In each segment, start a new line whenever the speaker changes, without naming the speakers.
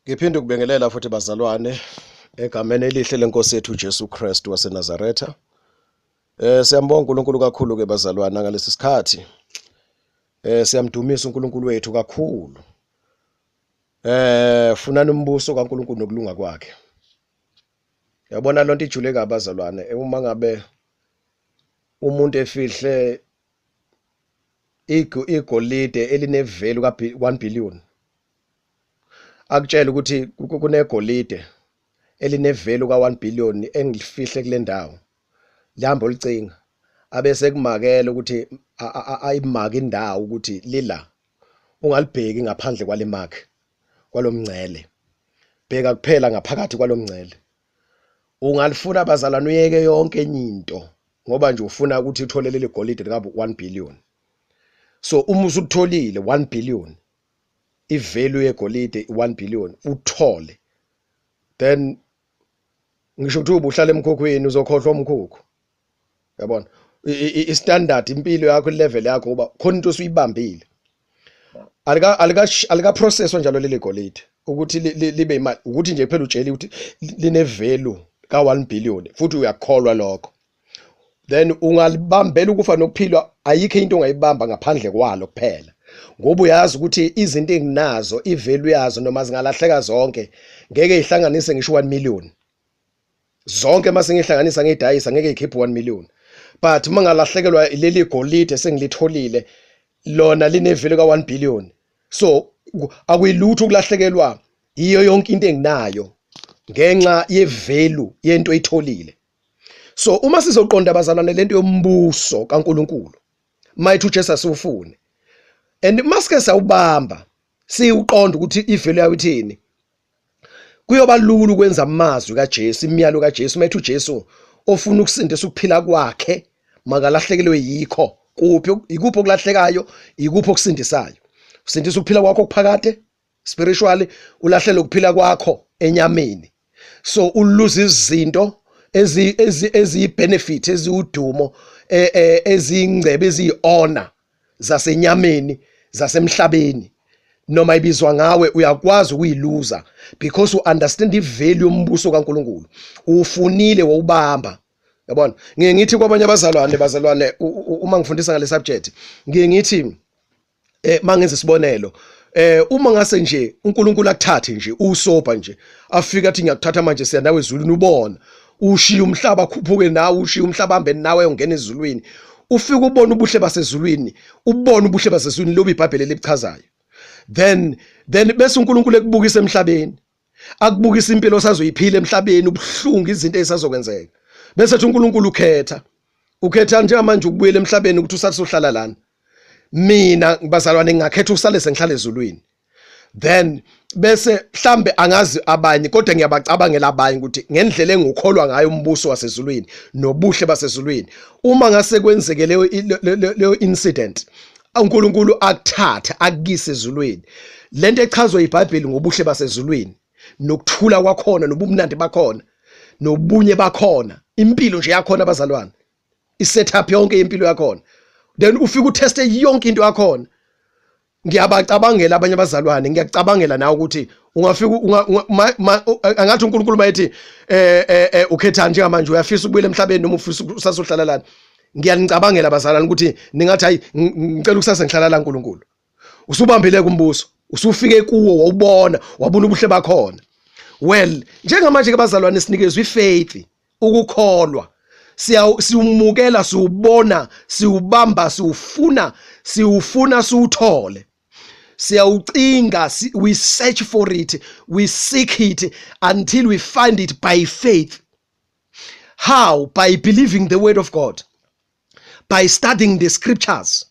Ngiphinde ukubengelela futhi bazalwane egameni elihle lenkosi yethu uJesu Kristu waseNazaretha. Siyambonga uNkulunkulu kakhulu ke bazalwane ngalesi sikhathi. Siyamdumisa uNkulunkulu wethu kakhulu. Funani umbuso kaNkulunkulu nokulunga kwakhe. Yabona lonto ijule kabazalwane uma ngabe umuntu efihle igolide elinevelu ka1 billion. Akutshela ukuthi kunegolide elinevelu ka1 billion engilifihle kule ndawo. Lihamba olicinga abese kumakela ukuthi ayimaka indawo ukuthi lila ungalibheki ngaphandle kwale mark kwalomngcele. Bheka kuphela ngaphakathi kwalomngcele. Ungalifuna bazalwane uyeke yonke enye into ngoba nje ufuna ukuthi uthole leli golide lika 1 billion. So uma usutholile 1 billion ivalue yegolide 1 billion uthole, then ngisho ukuthi ubuhlala emkhokhweni uzokhohlwa umkhokho. Yabona istandard impilo yakho level yakho kuba khona into osuyibambile. Alika processwa njalo leli golide ukuthi libe imali ukuthi nje phela utshela ukuthi line value ka 1 billion futhi uyakholwa lokho. Then ungalibambela ukufa nokuphilwa ayikho into ongayibamba ngaphandle kwalo kuphela. Ngoba uyazi ukuthi izinto enginazo ivalue yazo noma zingalahleka zonke ngeke ihlanganise ngisho 1 million. Zonke mase ngihlanganisa ngedayisa ngeke ikhiphe 1 million. But mangalahlekelwa leli golide sengilitholile lona linevalue ka 1 billion. So akuyilutho ukulahlekelwa iyo yonke into enginayo ngenxa yevalue yento oyitholile. So uma sizoqonda abazalwane lento yombuso kaNkuluNkulu mayithi uJesu asufune and masike sawubamba siuqonda ukuthi ivalue yayo ithini, kuyoba lula ukwenza amazwi kaJesu, imiyalo kaJesu mayithi uJesu ofuna ukusindisa ukuphila kwakhe makalahlekelwe yikho kuphi ikuphi okulahlekayo ikuphi okusindisayo. Usindisa ukuphila kwakho okuphakade spiritually, ulahlele ukuphila kwakho enyameni. So uluze izinto ezi-benefit eziudumo ezingcebe ezihonor zasenyameni zasemhlabeni noma ibizwa ngawe uyakwazi ukuyiluza because you understand ivalue yombuso kaNkuluNkulu. Ufunile wawubamba. Yabona ngeke ngithi kwabanye abazalwane uma ngifundisa ngale subject ngeke ngithi mangenza isibonelo uma ngase nje uNkulunkulu akuthathe nje usopa nje afika athi ngiyakuthatha manje siya nawe ezulwini ubona ushiya umhlaba akhuphuke nawe ushiya umhlaba ambe nawe ungena ezulwini ufika ubona ubuhle basezulwini ubona ubuhle basezulwini lobi iBhayibheli lichazayo. Then bese uNkulunkulu ekubukisa emhlabeni akubukisa impilo sazoyiphila emhlabeni ubuhlungu izinto ezisazokwenzeka bese ethi uNkulunkulu ukhetha njengamanje ukubuyela emhlabeni ukuthi usathi sohlala lana. Mina bazalwane ngingakhetha usale sengihlala ezulwini. Then bese mhlambe angazi abanye kodwa ngiyabacabangela abanye ukuthi ngendlela engikholwa ngayo umbuso wasezulwini nobuhle basezulwini uma ngase kwenzeke leyo incident uNkulunkulu akuthatha akukise ezulwini lento echazwe iBhayibheli ngobuhle basezulwini nokuthula kwakhona nobumnandi bakhona nobunye bakhona impilo nje yakhona abazalwane isetup yonke impilo yakhona then ufika uteste yonke into yakhona. Ngiyabacabangela abanye abazalwane ngiyacabangela nawe ukuthi ungafika angathi uNkulunkulu mayethi ukhetha nje manje uyafisa ukubuyela emhlabeni noma ufisa usasohlala lana. Ngiyanicabangela abazalwane ukuthi ningathi hayi ngicela ukusasa ngihlala la uNkulunkulu. Usubambile kumbuso usufike kuwo wawubona wabona ubuhle bakhona. Well njengamanje ke bazalwane sinikezwe ifaith ukukholwa siumukela siubona siubamba siufuna siuthole siyawucinga we search for it, we seek it until we find it by faith. How? By believing the word of God, by studying the scriptures,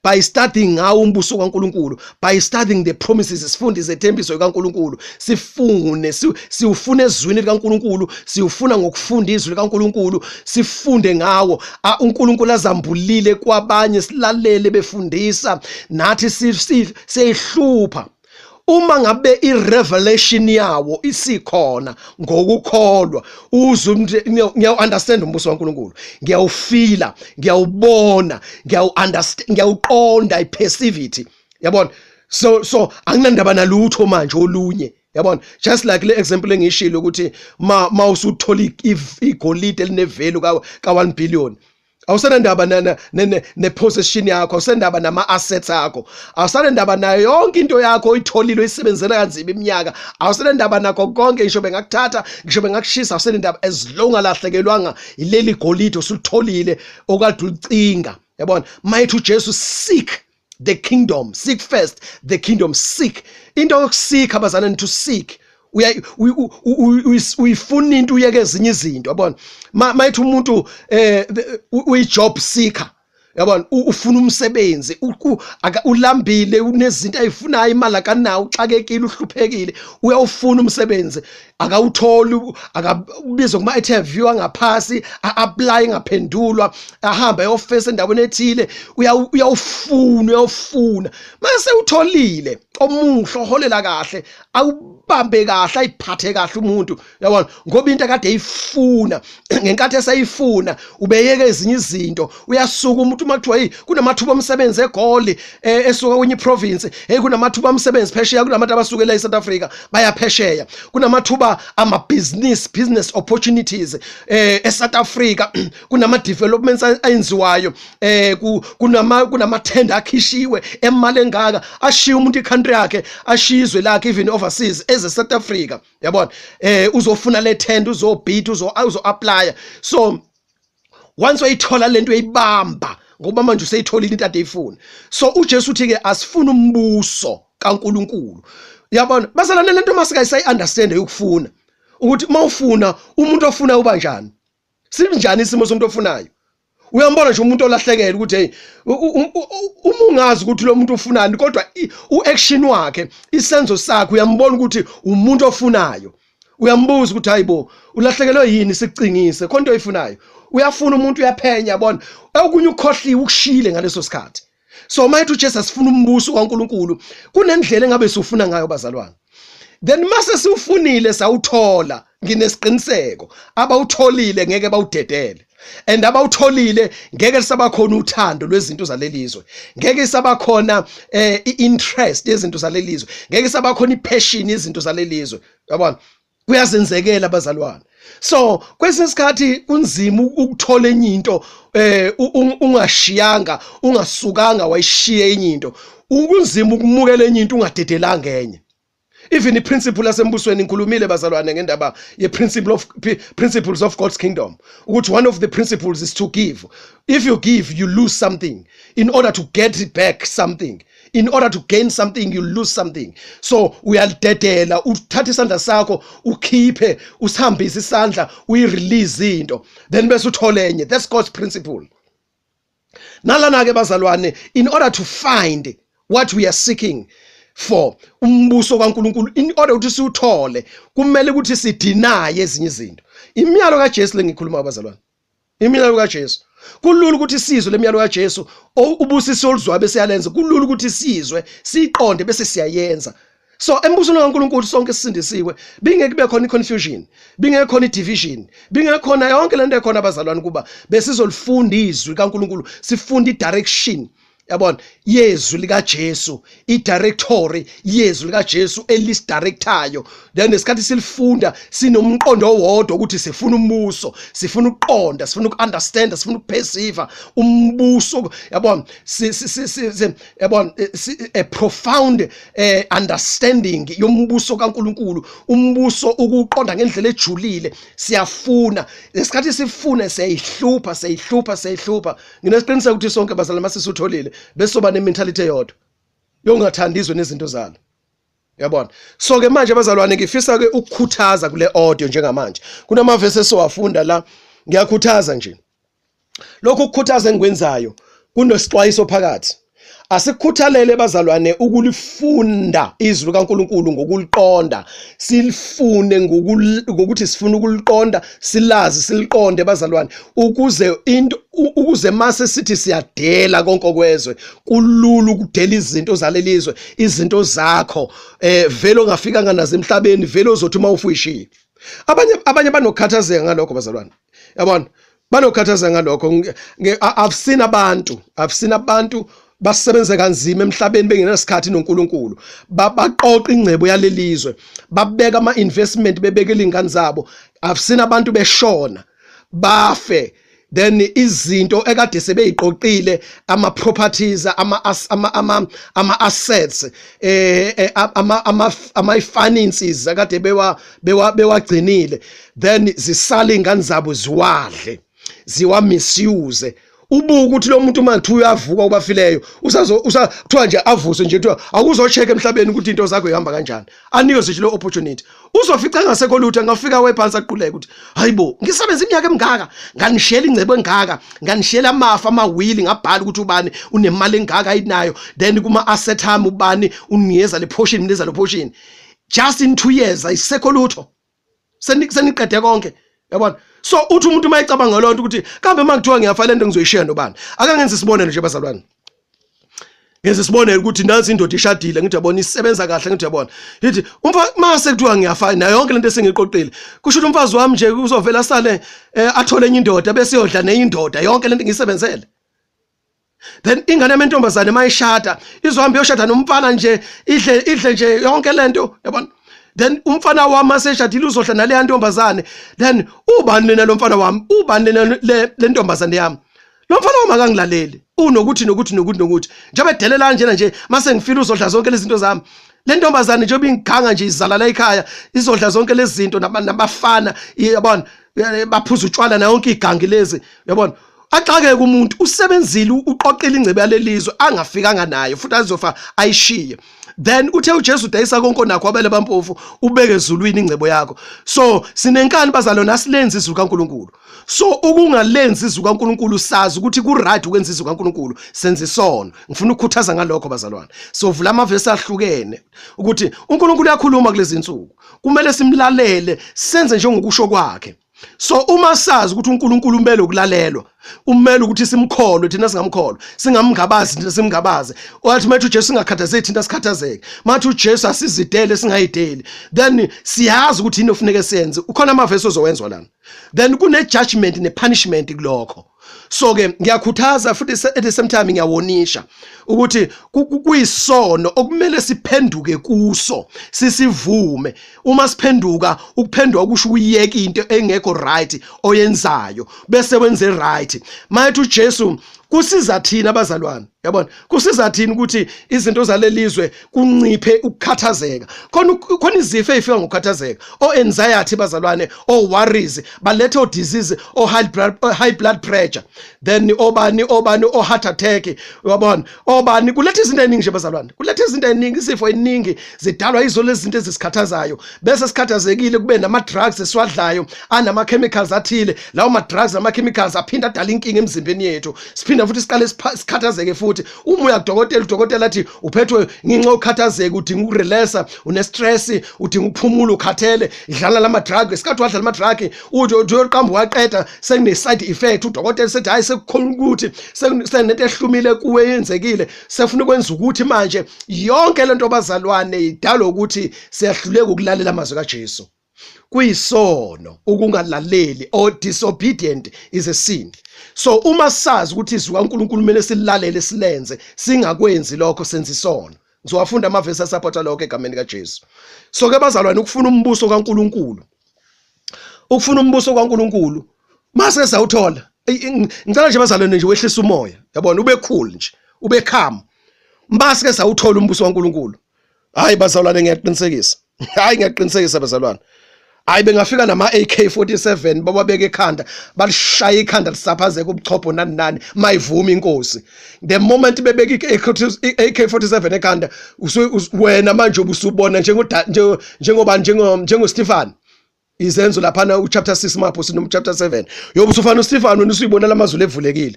by studying how umbuso kaNkuluNkulu, by studying the promises. Sifunde izethembiso kaNkuluNkulu, siufune ezwini likaNkuluNkulu, siufuna ngokufunda izwi likaNkuluNkulu, sifunde ngawo. uNkulunkulu azambulile kwabanye silalele befundisa nathi sihlupha. Uma ngabe irevelation yawo isikhona ngokukholwa uzwe ngiya-understand umbuso kaNkuluNkulu, ngiyawufila, ngiyawubona, ngiyawu-understand, ngiyawuqonda, I perceive it. Yabona? So anginandaba nalutho manje olunye Yabona, just like le example engishilo ukuthi ma usuthola igolide elinevelu ka 1 billion, awusenandaba ne possession yakho, awusenandaba nama assets akho, awusenandaba nayo yonke into yakho oyitholile oyisebenzela kanzima iminyaka, awusenandaba nakho konke ngisho bengakuthatha, ngisho bengakushisa, awusenandaba as long alahlekelwanga ileli golide osulitholile okade ulicinga. Yabona, mayithi uJesu seek the kingdom, seek first the kingdom, seek into yokusika abazalwane, to seek uyifuna into uyeke ezinye izinto. Yabona, mayithi umuntu uyi-job seeker, yabona, ufuna umsebenzi, ulambile, unezinto ayifunayo, imali akanayo, uxakekile, uhluphekile, uyawufuna umsebenzi, akawutholi, akabizwa kuma interview angaphasi, apply ngaphendulwa, ahamba ayofesa endaweni ethile, uyawufuna mase utholile omuhle oholela kahle, awubambe kahle, ayiphathe kahle umuntu. Yabona, ngoba into akade eyifuna ngenkathi esayifuna ubeyeke ezinye izinto, uyasuka umuntu makuthiwa hey kunamathuba omsebenzi eGoli esuka kwenye province, hey kunamathuba omsebenzi phesheya, kunabantu abasukela eSouth Africa baya phesheya, kunamathuba business opportunities eSouth Africa, kunama developments ayenziwayo, kunama tender akhishiwe emali engaka, ashiya umuntu icountry yakhe, ashizwe lakhe even overseas as South Africa. Yabona, uzofuna le tender, uzobid, uzo apply. So once wayithola lento uyibamba, ngoba manje useyitholile into ade ifuna. So uJesu uthi ke asifuna umbuso kaNkuluNkulu. Yabona, bazalane lento masikayi understand ukufuna ukuthi mawufuna umuntu ofuna uba njani, sinjani isimo somuntu ofunayo. Uyambona nje umuntu olahlekela ukuthi hey uma ungazi ukuthi lo muntu ufunani, kodwa uaction wakhe, isenzo sakhe, uyambona ukuthi umuntu ofunayo. Uyambuza ukuthi hayibo ulahlekelwe yini, sicingise khona into oyifunayo. Uyafuna umuntu, uyaphenya, yabona, okunye ukukhohliwe ukushile ngaleso sikhathi. So mayithi uJesu asifuna umbuso kaNkuluNkulu, kunendlela engabe sifuna ngayo bazalwane. Then mase siufunile sawuthola, nginesiqiniseko abawutholile ngeke bawudedele, and abawutholile ngeke sabakhona uthando lwezinto zalelizwe, ngeke sabakhona interest yezinto zalelizwe, ngeke sabakhona ipassion yezinto zalelizwe. Yabona, kuyazenzekela bazalwane. So kwesinye isikhathi kunzima ukuthola enye into ungashiyanga, ungasukanga wayishiye enye into, kunzima ukumukela enye into ungadedelanga enye. Even iprinciple lasembusweni ngikhulumile bazalwane ngendaba principles of God's kingdom, ukuthi one of the principles is to give. If you give, you lose something. In order to get back something, in order to gain something, you lose something. So uyalidedela, uthatha isandla sakho ukhiphe, usihambise isandla, uyirelease into, then bese uthole enye. That's God's principle. Nalana ke bazalwane, in order to find what we are seeking for, umbuso kaNkuluNkulu, in order ukuthi siuthole, kumele ukuthi sideny ezinye izinto. Imiyalo kaJesu lengikhuluma abazalwane, imiyalo kaJesu, kulula ukuthi sizwe lemiyalo kaJesu, ubusisi oluzwayo bese yalenza, kulula ukuthi sizwe, siqonde bese siyayenza. So embusweni kaNkuluNkulu sonke sisindisiwe, bingeke kube khona iconfusion, bingeke khona idivision, bingeke khona yonke lento ekhona abazalwane, kuba besizolifunda izwi kaNkuluNkulu, sifunda idirection, yabona, yezwi likaJesu, idirectory yezwi likaJesu elisidirectayo. Then nesikhathi silifunda sinomqondo owodwa ukuthi sifuna umbuso, sifuna ukuqonda, sifuna ukunderstand, sifuna ukuperceive umbuso. Yabona, yabona, a profound understanding yombuso kaNkuluNkulu, umbuso ukuqonda ngendlela ejulile. Siyafuna nesikhathi sifuna, siyayihlupa. Nginesiqiniseko ukuthi sonke bazalwane masisutholile bese soba nementality eyodwa yongathandizwe nezinto zalo. Yabona, so ke manje abazalwane ngifisa ke ukukhuthaza kule audio njengamanje. Kunamavesi esowafunda la, ngiyakhuthaza nje. Lokho ukukhuthaza engikwenzayo kunosixwayiso phakathi. Asikukhuthalele bazalwane ukulifunda izwi kaNkuluNkulu ngokuliqonda, silifune ngokuthi sifuna ukuliqonda, silazi, siliqonde bazalwane, ukuze mase sithi siyadela konke okwezwe, kulula ukudela izinto zalelizwe, izinto zakho vele ongafikanga nazo emhlabeni, vele uzothi uma ufuyishiye. Abanye banokhathazeka ngalokho bazalwane. Yabona, banokhathazeka ngalokho. I've seen abantu basebenze kanzima emhlabeni bengenasikhathi noNkulunkulu, baqoqa ingcebo yalelizwe, babeka ama-investment, bebekela ingane zabo. I've seen abantu beshona bafe, then izinto ekade sebeyiqoqile, ama-properties, ama-assets, ama-finances akade bewagcinile, then zisala ingane zabo ziwadle, ziwa-misuse. Ubuka ukuthi lo muntu manje uyavuka kubafileyo, kuthiwa nje avuse nje, kuthiwa akuzocheck emhlabeni ukuthi into zakho ihamba kanjani, anikwe nje le opportunity. Uzofica engasekho lutho, ngafika wephansi aqhuleke ukuthi hayibo, ngisebenza iminyaka emingaka, nganishela ingcebo engaka, nganishela amafa amawili, ngabhala ukuthi ubani unemali engaka ayinayo, then kuma asset ami ubani unikeza le portion, ninikeza le portion. Just in 2 years ayisekho lutho, seniqede konke, yabona. So uthi umuntu mayicabanga lo nto ukuthi kambe mangithiwa ngiyafana lento ngizoyishare nobani, aka ngenze isibonelo nje bazalwane. Ngenze isibonelo ukuthi nansi indoda ishadile, ngithi yabona isebenza kahle, ngithi yabona yithi mase kuthiwa ngiyafana nayo yonke lento esengiqoqile, kusho ukuthi umfazi wami nje uzovela sale athole enye indoda bese yodla neyindoda yonke lento ngisebenzele. Then ingane yentombazane mayishada izohamba yoshada nomfana nje, idle nje yonke lento, yabona. Then umfana wami aseshadile uzohla nale ntombazane, then ubani lena lo mfana wami, ubani le ntombazane yami, lo mfana wami akangilaleli, unokuthi njengoba edelela nje mase ngifila uzohla zonke lezi zinto zami. Le ntombazane njengoba ingiganga nje izala la ekhaya izodla zonke lezi zinto nabafana, yabona, baphuza utshwala na yonke igangi lezi, yabona. Axakeke umuntu usebenzile, uqoqile ingcebo yalelizwe angafikanga nayo futhi azofa ayishiye. Then uthe uJesu dayisa konke nakho abele bampofu ubeke ezulwini ingcebo yakho. So sinenkani bazalwane, asilenzi izwi kaNkulunkulu. So ukungalenzi izwi kaNkulunkulu sazi ukuthi ku right ukwenza izwi kaNkulunkulu senze isono. Ngifuna ukukhuthaza ngalokho bazalwane. So vula amavesi ahlukene ukuthi uNkulunkulu uyakhuluma kulezi insuku, kumele simlalele, senze njengokusho kwakhe. So uma sazi ukuthi uNkulunkulu umele ukulalelwa, umele ukuthi simkholwe thina singamkholwa, singamngabazi thina simngabaze. Wathi mathu uJesu singakhathazeki thina sikhathazeke, mathu uJesu asizidele singayideli, then siyazi ukuthi into ofuneka siyenze. Ukhona amavesi ozowenzwa lana, then kune judgment ne punishment kulokho. So ke ngiyakhuthaza futhi at the same time ngiyawonisha ukuthi kuyisono okumele siphenduke kuso, sisivume. Uma siphenduka, ukuphenduka kusho ukuyeka into engekho right oyenzayo bese wenze right. Mayithi uJesu kusiza thina abazalwane, yabona, kusiza thina ukuthi izinto zalelizwe kunciphe ukukhathazeka. Khona izifo ezifika ngokukhathazeka, anxiety bazalwane, worries, balethe disease, high blood pressure, then obani heart attack, yabona, obani kulethe izinto eziningi nje bazalwane, kulethe izinto eziningi, izifo eziningi zidalwa izo lezi zinto ezisikhathazayo. Bese sikhathazekile kube nama drugs esiwadlayo anama chemicals athile, lawo ma drugs nama chemicals aphinda adala inkinga emzimbeni yethu. Siphinda futhi siqale sikhathazeke futhi. Uma uya udokotela athi uphethwe nginxa ukhathazeka, udinga ukurelesa, une stress, udinga ukuphumula, ukhathele, idlala lama drug. Isikhathi wadlala ama drug uthi uyoqamba waqeda sekune side effect, udokotela sethi hayi sekukhona ukuthi sekunento ehlumile kuwe yenzekile, sefuna ukwenza ukuthi manje yonke lento bazalwane idalo ukuthi siyahluleka ukulalela amazwi kaJesu. Kuyisono ukungalaleli, or disobedient is a sin. So uma sazi ukuthi izwi kaNkulunkulu kumele silalele silenze, singakwenzi lokho senza isono. Ngizowafunda amavesi asupporta lokho egameni kaJesu. So ke bazalwane, ukufuna umbuso kaNkulunkulu, ukufuna umbuso kaNkulunkulu mase sawuthola, ngicela nje bazalwane nje wehlisa umoya, yabona, ube cool nje, ube calm. Mase ke sawuthola umbuso kaNkulunkulu. Hayi bazalwane, ngiyaqinisekisa, hayi ngiyaqinisekisa bazalwane, hayi bengafika nama AK47 bababeke ekhanda, balishaya ikhanda lisaphazeke ubuchopho nani mayivuma inkosi. The moment bebeke AK47 ekhanda, wena manje ubusubona njengo Stefan izenzo laphana uchapter 6 mapho sino chapter 7 yobu usufana uStefan wena usuyibona lamazulu evulekile.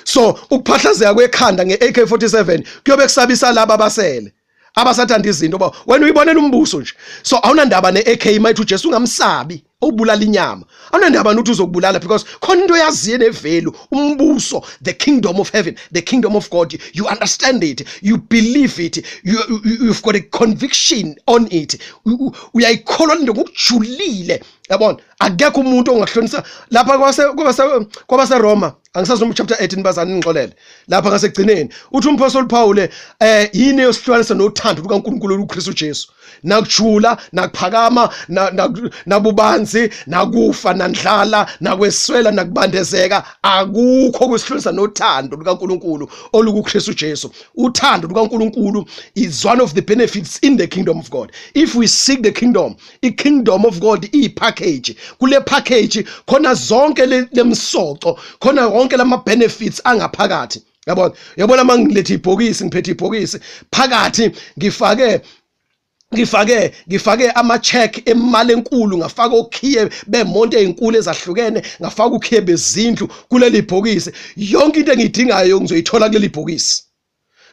So ukuphahlazeka kwekhanda ngeAK47 kuyobe kusabisa laba abasele abasathanda izinto ba wena uyibonela umbuso nje. So awunandaba neAK mayithi uJesu ungamsabi obulala inyama, awunandaba nokuthi uzokubulala, because khona into yaziye nevelu umbuso, the kingdom of heaven, the kingdom of God. You understand it, you believe it, you've got a conviction on it, uyayikholwa into ngokujulile, yabona. Akekho umuntu ongahlonisa lapha kwabase Roma, angisazi chapter 18 bazana ngixolele lapha ngasekugcineni uthi umpostoli Paul yini yosihlukanisa nothando lukaNkulunkulu uKristu Jesu nakujula nakuphakama nabubanzi nakufa nandlala nakweswela nakubandezeka akukho kusihlukanisa nothando lukaNkulunkulu olukuKristu Jesu. Uthando lukaNkulunkulu is one of the benefits in the kingdom of God. If we seek the kingdom, the kingdom of God package kule package khona zonke lemsoco khona wonke lama benefits angaphakathi. Yabona mangilethe ibhokisi ngiphethe ibhokisi phakathi ngifake ama check emali enkulu ngafaka okhiye bemonto ezinkulu ezahlukene ngafaka ukhiye bezindlu kuleli bhokisi yonke into engidingayo ngizoyithola kuleli bhokisi.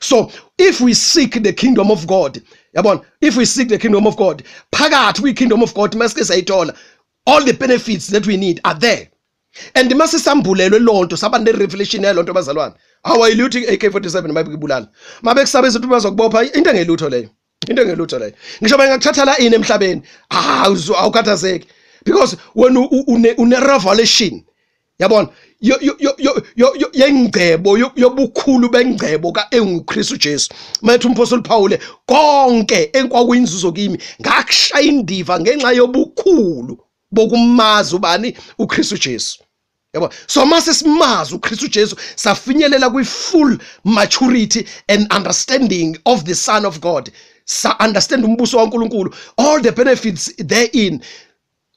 So if we seek the kingdom of God, if we seek the kingdom of God, phakathi kwi kingdom of God masike sayithola all the benefits that we need are there. And mase sambulelwe lonto saba ne revelation yalonto bazalwane. How are you looting AK47 mayibulala? Mabe kusabeza ukuthi bazokubopha into engelutho leyo. Into engelutho leyo. Ngisho bengakuthatha la ini emhlabeni, awukhathazeki because when une revelation, yabona yengcebo yobukhulu bengcebo kaNkristu Jesu. Mathe umpostoli Paul konke enkwakuyinzuzo kimi ngakushaya indiva ngenxa yobukhulu bokumazi ubani uKristu Jesu. Yabo so mase simazi uKristu Jesu safinyelela kwi full maturity and understanding of the Son of God. Sa understand umbuso kaNkulunkulu, all the benefits therein.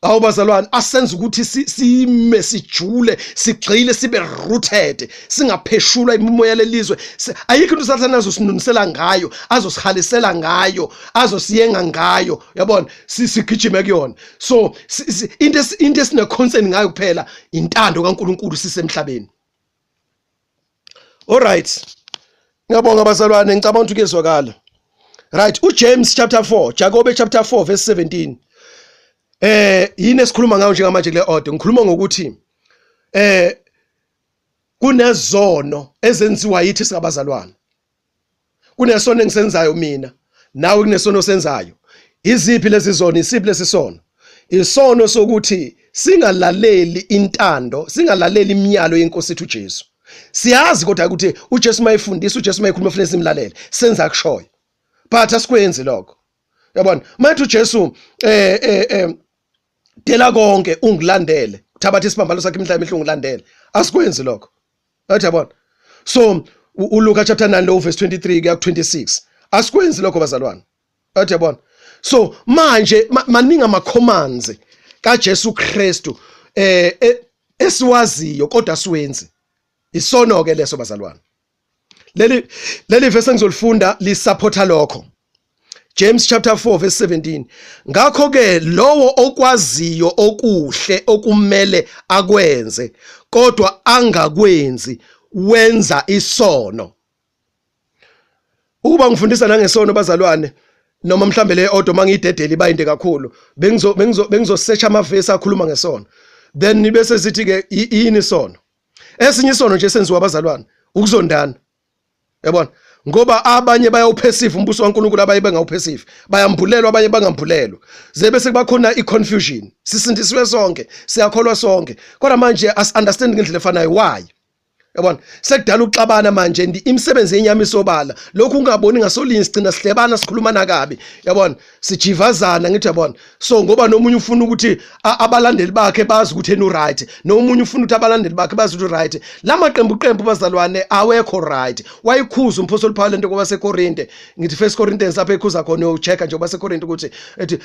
Awubazalwane asenza ukuthi sime sijule sigcile sibe rooted singapheshulwa imimoya lelizwe. Ayikho into uSathane azosinunisela ngayo, azosihalisela ngayo, azosiyenga ngayo, yabona sigijime kuyona. So into esine concern ngayo kuphela intando kaNkulunkulu sisemhlabeni. All right, ngiyabonga bazalwane, ngicabanga ukuthi kezwakala. Right, uJames chapter 4, Jacobe chapter 4 verse 17. Yini esikhuluma ngayo njengamanje kule order ngikhuluma ngokuthi kunezono ezenziwa yithi singabazalwane. Kunesono engisenzayo mina nawe kunesono senzayo. Iziphi lezi zono? Isiphi lesi sono? Isono sokuthi singalaleli intando, singalaleli imiyalo yenkosi ethu Jesu. Siyazi kodwa ukuthi uJesu mayifundisa, uJesu mayikhuluma kufanele simlalele, senza kushoyo. But asikwenzi lokho. Yabona, manje uJesu dela konke ungilandele. Uthabatha isibambalo sakhe imihla emihle ungilandele. Asikwenzi lokho. Yathi yabona. So uLuka chapter 9 verse 23 kuya 26. Asikwenzi lokho bazalwane. Yathi yabona. So manje maningi ama commands kaJesu Kristu esiwaziyo kodwa siwenzi. Isono ke leso bazalwane. Leli verse engizolifunda lisupporta lokho. James chapter 4 verse 17. Ngakho ke lowo okwaziyo okuhle okumele akwenze kodwa angakwenzi wenza isono. Ukuba ngifundisa nangesono bazalwane noma mhlambe le auto mangidedela ibayinde kakhulu bengizo search ama verse akhuluma ngesono. Then nibese sithi ke yini isono? Esinye isono nje senziwa abazalwane ukuzondana. Yabona ngoba abanye bayawuphesive umbuso kaNkulunkulu, abaye bengawuphesive bayambulelwa, abanye bangambulelwa bese kubakhona iconfusion. Sisindiswe sonke, siyakholwa sonke, kodwa manje as understand ngendlela efanayo. Why? Yabona sekudala ukuxabana manje imisebenzi yenyama isobala. Lokhu ungaboni ngasolinye sigcina sihlebana sikhulumana kabi. Yabona sijivazana ngithi yabona. So ngoba nomunye ufuna ukuthi abalandeli bakhe bazi ukuthi enu right, nomunye ufuna ukuthi abalandeli bakhe bazi ukuthi right. Lama qembu bazalwane awekho right. Wayikhuza umpostoli Paul into ngoba seKorinte, ngithi 1 Corinthians lapha ekhuza khona uchecka nje ngoba seKorinte ukuthi ethi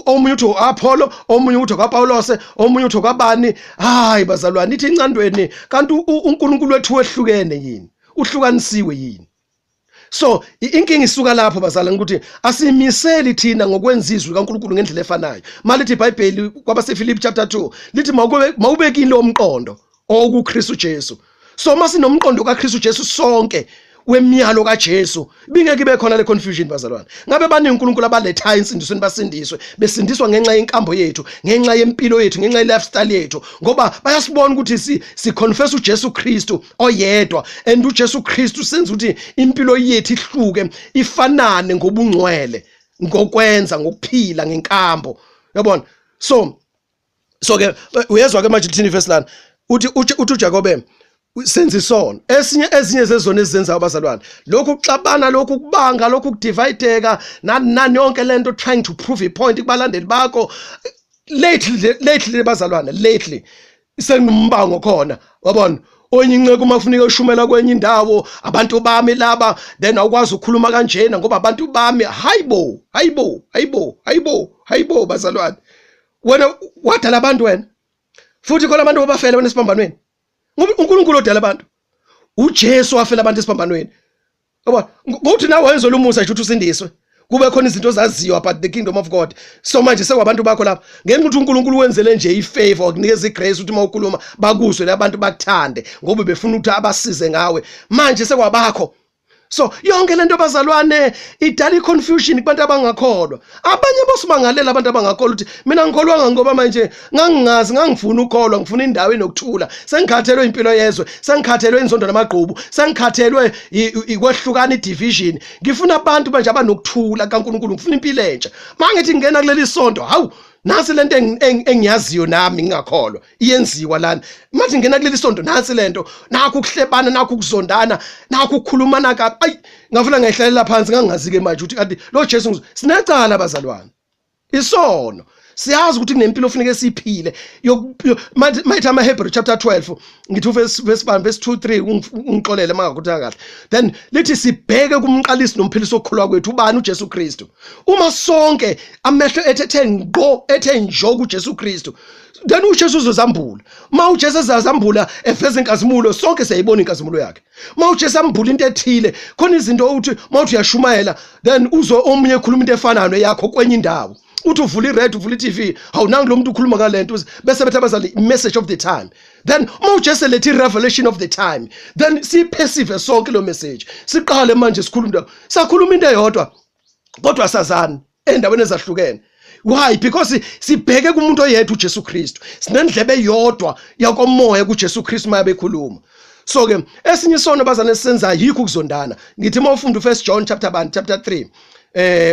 omunye uthi Apollo, omunye uthi kwaPaulos, omunye uthi kwabani. Hayi bazalwane ithi incandweni kanti uNkulunkulu wethu wehlukene yini, uhlukanisiwe yini. So inkingi isuka lapho bazalwane ukuthi asimiseli thina ngokwenzizwe kaNkulunkulu ngendlela efanayo. Malithi iBhayibheli kwabaseFilipi chapter 2 lithi mawubekile lo mqondo okuKristu Jesu. So masinomqondo kaKristu Jesu sonke wemiyalo kaJesu bingeke ibe khona le confusion bazalwane. Ngabe baningi uNkulunkulu abaletha insindisweni basindiswe, besindiswa ngenxa yenkambo yethu, ngenxa yempilo yethu, ngenxa ye-lifestyle yethu, ngoba bayasibona ukuthi si confess uJesu Kristu oyedwa, and uJesu Kristu senza ukuthi impilo yethu ihluke ifanane ngobungcwele, ngokwenza, ngokuphila ngenkambo. Yabona? So ke uyezwa ke manje lithini verse lana uthi uJakobe senza isono. Ezinye zezona ezizenza abazalwane lokhu kuxabana, lokhu kubanga, lokhu kudivideka nani yonke lento trying to prove a point kubalandeli bakho. Lately bazalwane, lately sengimbango khona, wabona onye inceke uma kufuneka ushumela kwenye indawo, abantu bami laba, then awukwazi ukukhuluma kanjena ngoba abantu bami. Hayibo bazalwane, wena wadala abantu wena, futhi khona abantu abafela wena esiphambanweni. Ngoba uNkulunkulu odala abantu, uJesu wafela abantu esiphambanweni. Ngoba ngokuthi nawe wenzelwa umusa nje uthi usindiswe, kube khona izinto zaziyo about the kingdom of God. So manje sekwabantu bakho lapha, ngenxa ukuthi uNkulunkulu wenzele nje ifavor, ukunikeza igrace ukuthi uma ukhuluma bakuzwe labantu bakuthande ngoba befuna ukuthi abasize ngawe. Manje sekwabakho. So yonke lento bazalwane idala iconfusion kubantu abangakholwa. Abanye bosibangalela abantu abangakholwa ukuthi mina ngikholwanga ngoba manje ngangifuna ukholwa, ngifuna indawo enokuthula. Sengikhathelwe impilo yezwe, sengikhathelwe inzondo namagqubu, sengikhathelwe ikwehlukana idivision. Ngifuna abantu manje abanokuthula kaNkulunkulu, ngifuna impilo entsha. Mangithi ngena kuleli sonto, hawu nasi lento engiyaziyo nami ngingakholwa iyenziwa lana. Manje ngena kuleli sonto nasi lento, nakho ukuhlebana, nakho ukuzondana, nakho ukukhulumana kabi. Ayi ngafuna ngayihlalela phansi ngangazi ke manje ukuthi kanti lo Jesu sinecala abazalwane. Isono siyazi ukuthi kunempilo ofuneka siphile. Mayithi amaHebrew chapter 12 ngithi verse 2-3 ungixolele mangakuthi kahle. Then lithi sibheke kumqalisi nomphilisi okukholwa kwethu ubani uJesu Kristu. Uma sonke amehlo ethe njo kuJesu Kristu, then uJesu uzozambula. Ma uJesu ezazambula efeza inkazimulo, sonke siyayibona inkazimulo yakhe. Ma uJesu ambula into ethile, khona izinto uthi mawuthi uyashumayela, then uzo omunye ekhuluma into efanayo yakho kwenye indawo. Uthi uvula iRadio, uvula iTV, awunangi lo muntu ukhuluma ngalento bese bethi abazali message of the time. Then uma uJesu lethi revelation of the time, then siphesive sonke lo message. Siqale manje sikhuluma into eyodwa kodwa sazana endaweni ezahlukene. Why? Because sibheke kumuntu oyedwa uJesu Kristu. Sinendlebe eyodwa yakomoya kuJesu Kristu mabekhuluma. So ke esinye isono bazana senza yikho ukuzondana. Ngithi uma ufunda uFirst John chapter 3,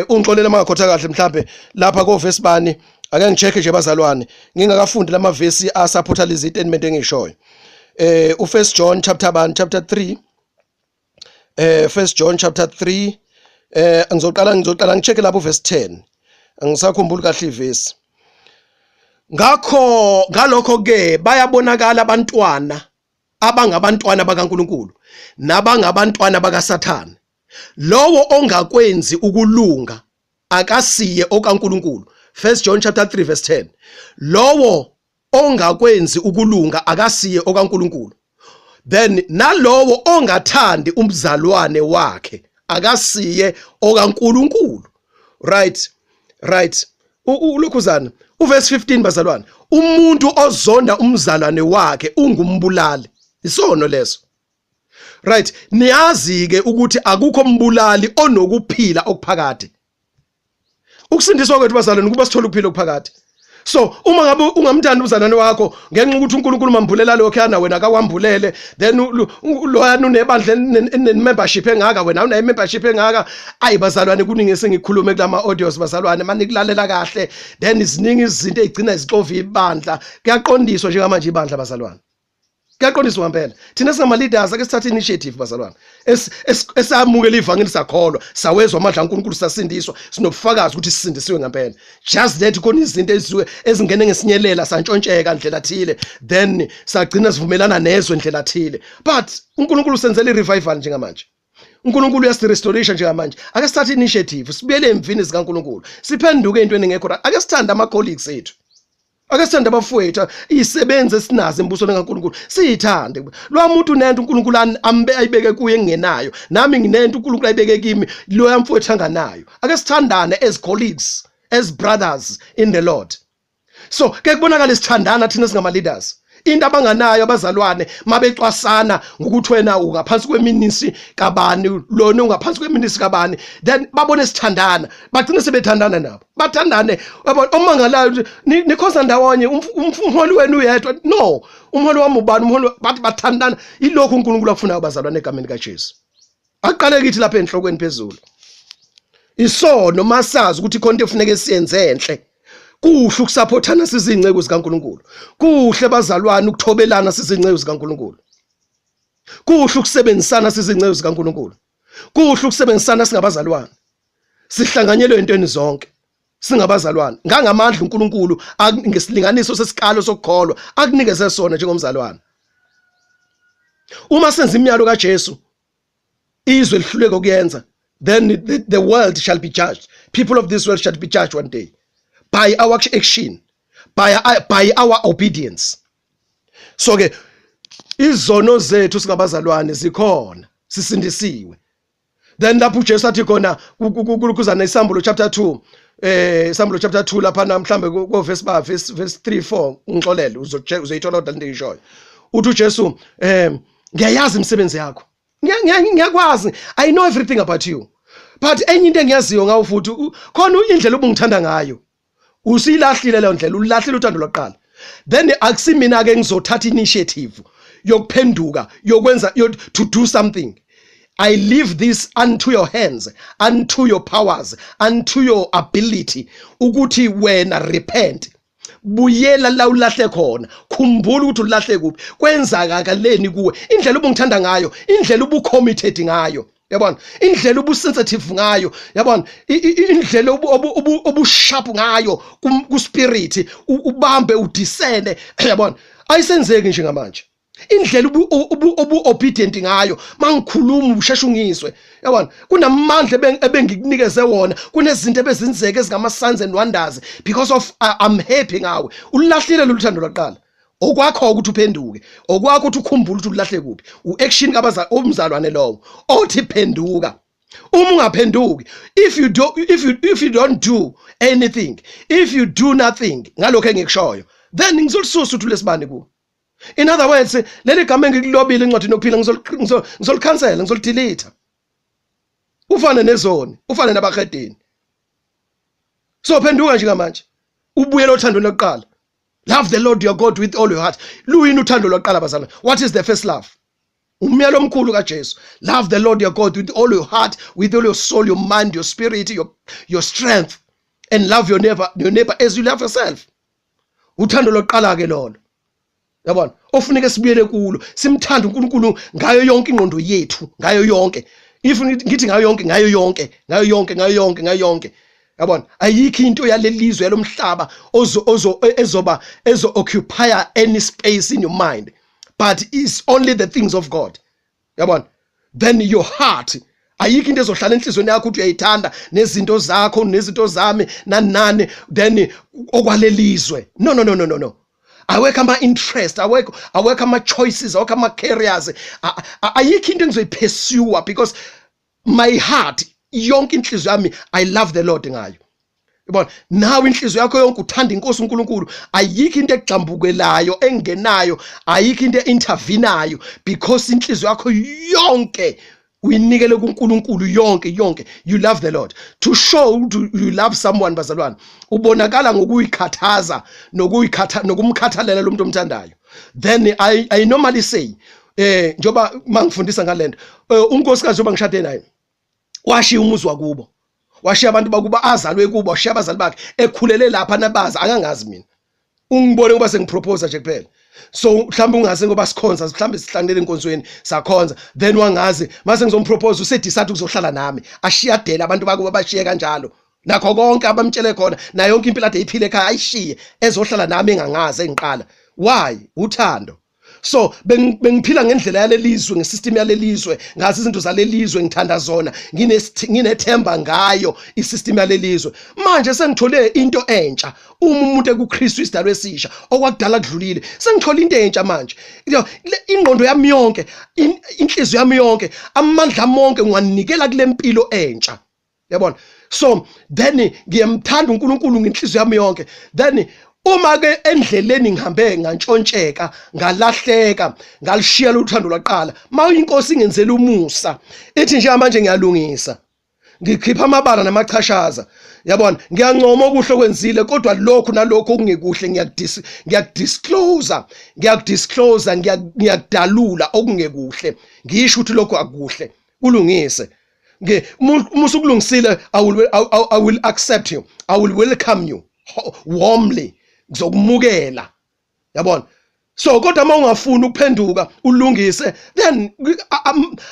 ungixolela mangakhotha kahle mhlambe lapha ko verse bani, ake ngicheke nje bazalwane ngingakafundi lama verse asupporta lezi statement engishoyo. uFirst John chapter 3, First John chapter 3, ngizoqala ngicheke lapho verse 10. Angisakhumbuli kahle ivesi. Ngalokho ke bayabonakala abantwana abangabantwana bakaNkulunkulu nabangabantwana bakaSathane. Lowo ongakwenzi ukulunga akasiye okaNkulunkulu. First John chapter 3 verse 10. Lowo ongakwenzi ukulunga akasiye okaNkulunkulu. Then nalowo ongathandi umzalwane wakhe akasiye okaNkulunkulu. Right. Ulokhuzana uverse 15 bazalwane, umuntu ozonda umzalwane wakhe ungumbulali. Isono leso. Right, niyazi ke ukuthi akukho mbulali onokuphila okuphakade. Ukusindiswa kwethu bazalwane kuba sithola ukuphila okuphakade. So uma ngabe ungamthanda umzalwane wakho ngenxa ukuthi uNkulunkulu mambulela lokho yana wena akakwambulele, then loyana unebandla membership engaka wena una membership engaka. Ayi bazalwane kuningi sengikhulume kulama audios bazalwane manikulalela kahle, then iziningi izinto ezigcina izixova ibandla. Kuyaqondiswa nje manje ibandla bazalwane. Kuyaqondiswa ngempela. Thina singama leaders ake sithathe initiative bazalwane. Esamukela ivangeli sakholwa, sawezwa amandla kaNkulunkulu sasindiswa, sinobufakazi ukuthi sisindisiwe ngempela. Just that khona izinto ezingene ngesinyelela santshontsheka ndlela thile, then sagcina sivumelana nezwe ndlela thile. But uNkulunkulu senzele revival njengamanje. uNkulunkulu uyasi restoration njengamanje. Ake sithathe initiative, sibuyele emvini zikaNkulunkulu. Siphenduke into eningekho. Ake sithanda ama colleagues ethu. Ake sithanda abafowethu isebenze esinazo embusweni kaNkulunkulu. Siyithande. Lo muntu unento uNkulunkulu ayibeke kuye engenayo. Nami nginento uNkulunkulu ayibeke kimi lo yamfowethu anganayo. Ake sithandane as colleagues, as brothers in the Lord. So ke kubonakala isithandana thina singama leaders. Into abanganayo abazalwane mabexwasana ngokuthi wena ungaphansi kweminisi kabani, lona ungaphansi kweminisi kabani, then babone sithandana, bagcine sebethandana nabo. Bathandane omangalayo nikhosa ndawonye umholi wenu uyedwa. No, umholi wami ubani, umholi bathi bathandana. Ilokho uNkulunkulu afuna abazalwane egameni kaJesu. Aqale kithi lapha enhlokweni phezulu. Isono masazi ukuthi konke kufuneka siyenze enhle. Kuhle ukusupportana sizinceke zikaNkulunkulu. Kuhle bazalwane ukuthobelana sizinceke zikaNkulunkulu. Kuhle ukusebenzisana sizingcezu zikaNkulunkulu. Kuhle ukusebenzisana singabazalwane. Sihlanganyelwe entweni zonke. Singabazalwane. Ngangamandla uNkulunkulu ngesilinganiso sesikalo sokukholwa akunikeze sona njengomzalwane. Uma senza imiyalo kaJesu izwe lihluleke ukuyenza, then the world shall be judged. People of this world shall be judged one day by our action, by our obedience. So ke izono zethu singabazalwane zikhona, sisindisiwe. Then lapho uJesu athi khona kuzana isambulo chapter 2, isambulo chapter 2 lapha mhlambe ku verse 3-4 ungixolele uzoyithola kodwa into engiyishoyo. Uthi uJesu ngiyayazi imisebenzi yakho. Ngiyakwazi, I know everything about you. But enye into engiyaziyo ngawo futhi khona indlela obungithanda ngayo. Usilahlile leyo ndlela, ulahlile uthando lokuqala. Then akusimina ke ngizothatha initiative yokuphenduka, yokwenza to do something. I leave this unto your hands, unto your powers, unto your ability. Ukuthi wena repent. Buyela la ulahle khona, khumbula ukuthi ulahle kuphi, kwenzakaleni kuwe, indlela ubungithanda ngayo, indlela ubucommitted ngayo, yabona, indlela ubusensitive ngayo, yabona, indlela obusharp ngayo ku spirit, ubambe udisene, yabona, ayisenzeki nje ngamanje. Indlela obedient ngayo mangikhuluma ubusheshungiswe, yabona, kunamandla ebengikunikeze wona, kunezinto ebezinzeke ezingama signs and wonders because of I'm happy ngawe. Ulahlile loluthando lwaqala, okwakho ukuthi uphenduke, okwakho ukuthi ukhumbule ukuthi ulahle kuphi, uaction umzalwane lowo othi phenduka. Uma ungaphenduki, if you don't do anything, if you do nothing ngalokho engikushoyo, then ngizolisusa uthi lesibani ku. In other words, leli gama engikulobile incwadi nokuphila ngizolcancela, ngizolidelete. Ufane nezoni, ufane nabaqedeni. So phenduka nje manje. Ubuyela uthando lokuqala. Love the Lord your God with all your heart. Luyini uthando lokuqala bazalwane? What is the first love? Umyalo omkhulu kaJesu. Love the Lord your God with all your heart, with all your soul, your mind, your spirit, your strength, and love your neighbor as you love yourself. Uthando lokuqala ke lolo. Yabona, ofuneka sibuyele kulo, simthanda uNkulunkulu ngayo yonke ingqondo yethu, ngayo yonke. If ngithi ngayo yonke. Yabona, ayikho into yalelizwe yalomhlaba ezo occupy any space in your mind, but it's only the things of God. Yabona, then your heart ayikho into ezohlala enhlizweni yakho ukuthi uyayithanda nezinto zakho nezinto zami nanane then okwalelizwe. No. Aweka ama interest, aweka ama choices, aweka ama careers. Ayikho into engizoyipursue because my heart yonke inhliziyo yami I love the Lord ngayo. Yabona, nawe inhliziyo yakho yonke uthanda inkosi uNkulunkulu, ayikho into egxambukelayo engenayo, ayikho into intervenayo because inhliziyo yakho yonke uyinikele kuNkulunkulu yonke. You love the Lord. To show you love someone bazalwane, ubonakala ngokuyikhathaza nokumkhathalela lo muntu omthandayo. Then I normally say njoba mangifundisa ngalento, unkosikazi oba ngishade naye washiya umuzi wakubo, washiya abantu bakuba azalwe kubo, washiya abazali bakhe ekhulele lapha nabaza angangazi mina. Ungibone ngoba sengipropose nje kuphela. So mhlawumbe ungaze ngoba sikhonza, mhlawumbe sihlanganele enkonzweni sakhonza, then wangazi mase ngizompropose usedisathu kuzohlala nami, ashiyadela abantu bakuba bashiye kanjalo. Nakho konke abamtshele khona na yonke impilo ade iphile ekhaya ayishiye ezohlala nami engangazi engiqala. Why? Uthando. So bengiphila ngendlela yalelizwe, ngesystem yalelizwe, ngazi izinto zalelizwe ngithanda zona, nginethemba ngayo isystem yalelizwe. Manje sengithole into entsha. Uma umuntu ekuKristu isidalwe esisha, okwakudala kudlulile, sengithola into entsha manje. Ingqondo yami yonke, inhliziyo yami yonke, amandla ami onke ngiwanikela kule mpilo entsha. Yabona? So then ngiyamthanda uNkulunkulu ngenhliziyo yami yonke. Then uma ke endleleni ngihambe ngantshontsheka, ngalahleka, ngalishiya lothando lwaqala, mawuyinkosi ingenzela umusa, ethi nje manje ngiyalungisa, ngikhipha amabala namachashaza. Yabona, ngiyancoma okuhle kwenzile, kodwa lokhu nalokho okungekuhle ngiyakudisclose, ngiyakudalula okungekuhle, ngisho ukuthi lokho akuhle, kulungise. Musu kulungisile, I will accept you, I will welcome you warmly, ngizokumukela. Yabona, So kodwa uma ungafuni ukuphenduka ulungise, then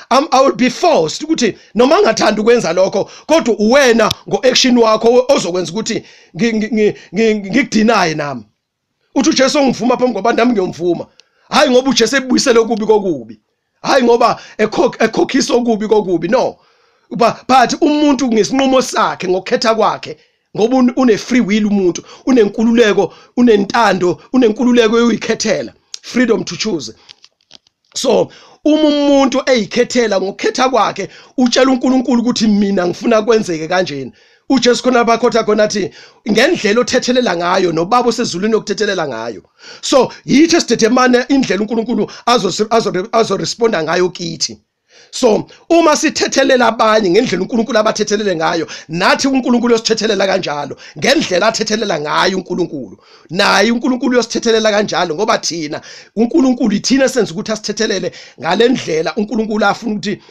I will be forced ukuthi noma ngathanda ukwenza lokho kodwa uwena ngo-action wakho ozokwenza ukuthi ngikudinaye nami. Uthi uJesu ongivuma phambi kwabantu nami ngiyomvuma. Hayi ngoba uJesu ebuyisele okubi kokubi. Hayi ngoba ekhokhisa okubi kokubi, no. But umuntu ngesinqumo sakhe ngokhetha kwakhe, ngoba une free will umuntu, unenkululeko, unentando, unenkululeko yoyikhethela, freedom to choose. So umuntu eyikhethela ngokhetha kwakhe, utshela uNkulunkulu ukuthi mina ngifuna kwenzeke kanjeni. uJesu khona bakhotha khona athi ngendlela othethelela ngayo nobaba osezulwini yokuthethelela ngayo. So yithi sidetermine indlela uNkulunkulu azoresponda ngayo kithi. So uma sithethelela abanye ngendlela uNkulunkulu abathethelele ngayo, nathi uNkulunkulu yosithethelela kanjalo ngendlela athethelela ngayo uNkulunkulu. Naye uNkulunkulu yosithethelela kanjalo ngoba thina uNkulunkulu ithina senze ukuthi asithethelele ngalendlela uNkulunkulu afuna ukuthi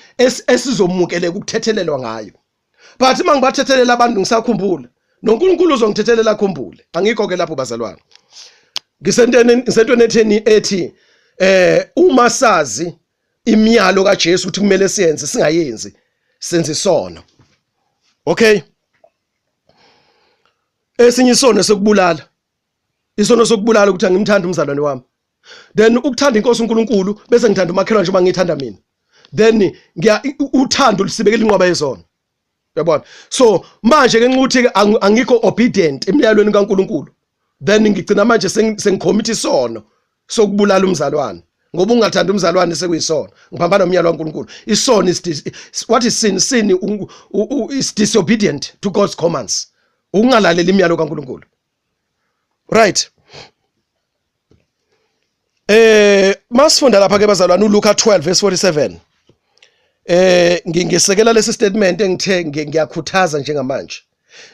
esizomukele ukuthethelelwa ngayo. But uma ngibathethelela abantu ngisakhumbula, noNkulunkulu uzongithethelela akhumbule. Angikho ke lapho bazalwane. Ngisentweni etheni ethi uma sazi imiyalo kaJesu ukuthi kumele siyenze singayenzi, senze isono. Okay? Esinye isono sokubulala. Isono sokubulala ukuthi angimthanda umzalwane wami. Then ukuthanda inkosi uNkulunkulu bese ngithanda umakhelwane njengoba ngithanda mina. Then uthando lisibekela inqwaba yesono. Yabona? So manje ke ngithi angikho obedient emiyalweni kaNkulunkulu. Then ngigcina manje sengicommit isono sokubulala umzalwane. Ngoba ungathanda umzalwane sekuyisono. Ngiphambana nomyalo kaNkulunkulu. Isono is what is sin? Sin is disobedient to God's commands. Ungalalela imiyalo kaNkulunkulu. Right. Masifunda lapha ke bazalwane uLuka 12 verse 47. Ngisekela lesi statement engithe ngiyakhuthaza njengamanje.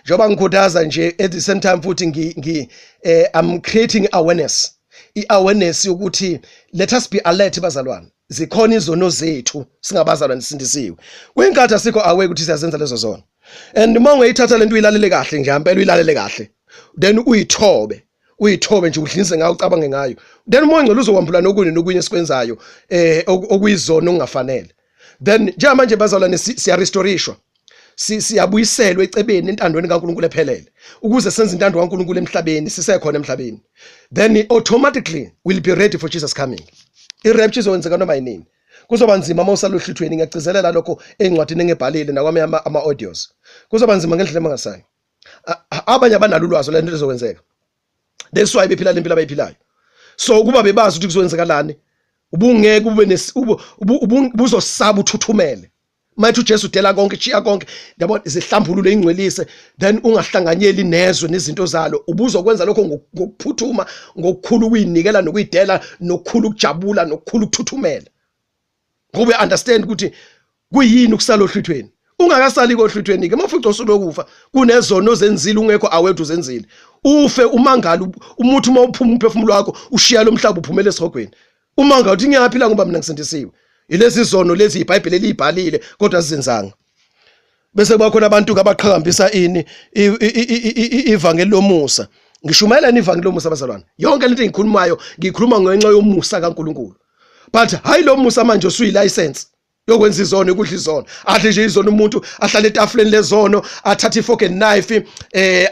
Njoba ngikhuthaza nje at the same time futhi I'm creating awareness. I-awareness ukuthi let us be alert bazalwane. Zikhona izono zethu singabazalwane sindisiwe. Kwenkathi asikho aware ukuthi siyazenza lezo zona. And uma ungayithatha lento uyilalele kahle nje impela uyilalele kahle. Then uyithobe nje udlinze ngayo ucabange ngayo. Then uma ungcela uzokwambula nokunye esikwenzayo okuyizona ongafanele. Then njengamanje bazalwane siyarestorishwa. Siyabuyiselwa ecebeni entandweni kaNkulunkulu ephelele ukuze senze intando kaNkulunkulu emhlabeni sisekhona emhlabeni. Then automatically we'll be ready for Jesus coming. I-rapture izowenzeka noma yinini. Kuzoba nzima uma usalohluthweni ngiyagcizelela lokho encwadini engebhalile nakwami ama-audios. Kuzoba nzima ngendlela emangasayo. Abanye abanalo ulwazi lento ezokwenzeka. That's why bephila lempilo abayiphilayo. So kuba bebazi ukuthi kuzowenzekalani, ubungeke ube ubuzosaba uthuthumele. Mayithi uJesu dela konke chiya konke yabo izihlambululo ingcwelise, then ungahlanganyeli nezwe nezinto zalo, ubuzokwenza lokho ngokuphuthuma, ngokukhulu ukuyinikela nokuyidela, nokukhulu ukujabula, nokukhulu ukuthuthumela. Ngoba understand ukuthi kuyini ukusala ohluthweni. Ungakasali kohluthweni ke mafuthi usulokufa kunezono zenzile ungekho awethu zenzile. Ufe umangalo umuthi uma uphuma umphefumulo wakho ushiya lo mhlaba uphumele esihogweni. Umangalo uthi ngiyaphila ngoba mina ngisindisiwe. Ilezi zono lezi iBhayibheli elibhalile kodwa sizenzanga. Bese kuba khona abantu abaqhakambisa ivangeli lomusa. Ngishumayela ivangeli lomusa bazalwane. Yonke lento engikhulumayo ngikhuluma ngenxa yomusa kaNkulunkulu. But hayi lo musa manje usuyilicense yokwenza izono ukudla izono. Adle nje izono umuntu ahlale etafuleni lezono, athathe ifork and knife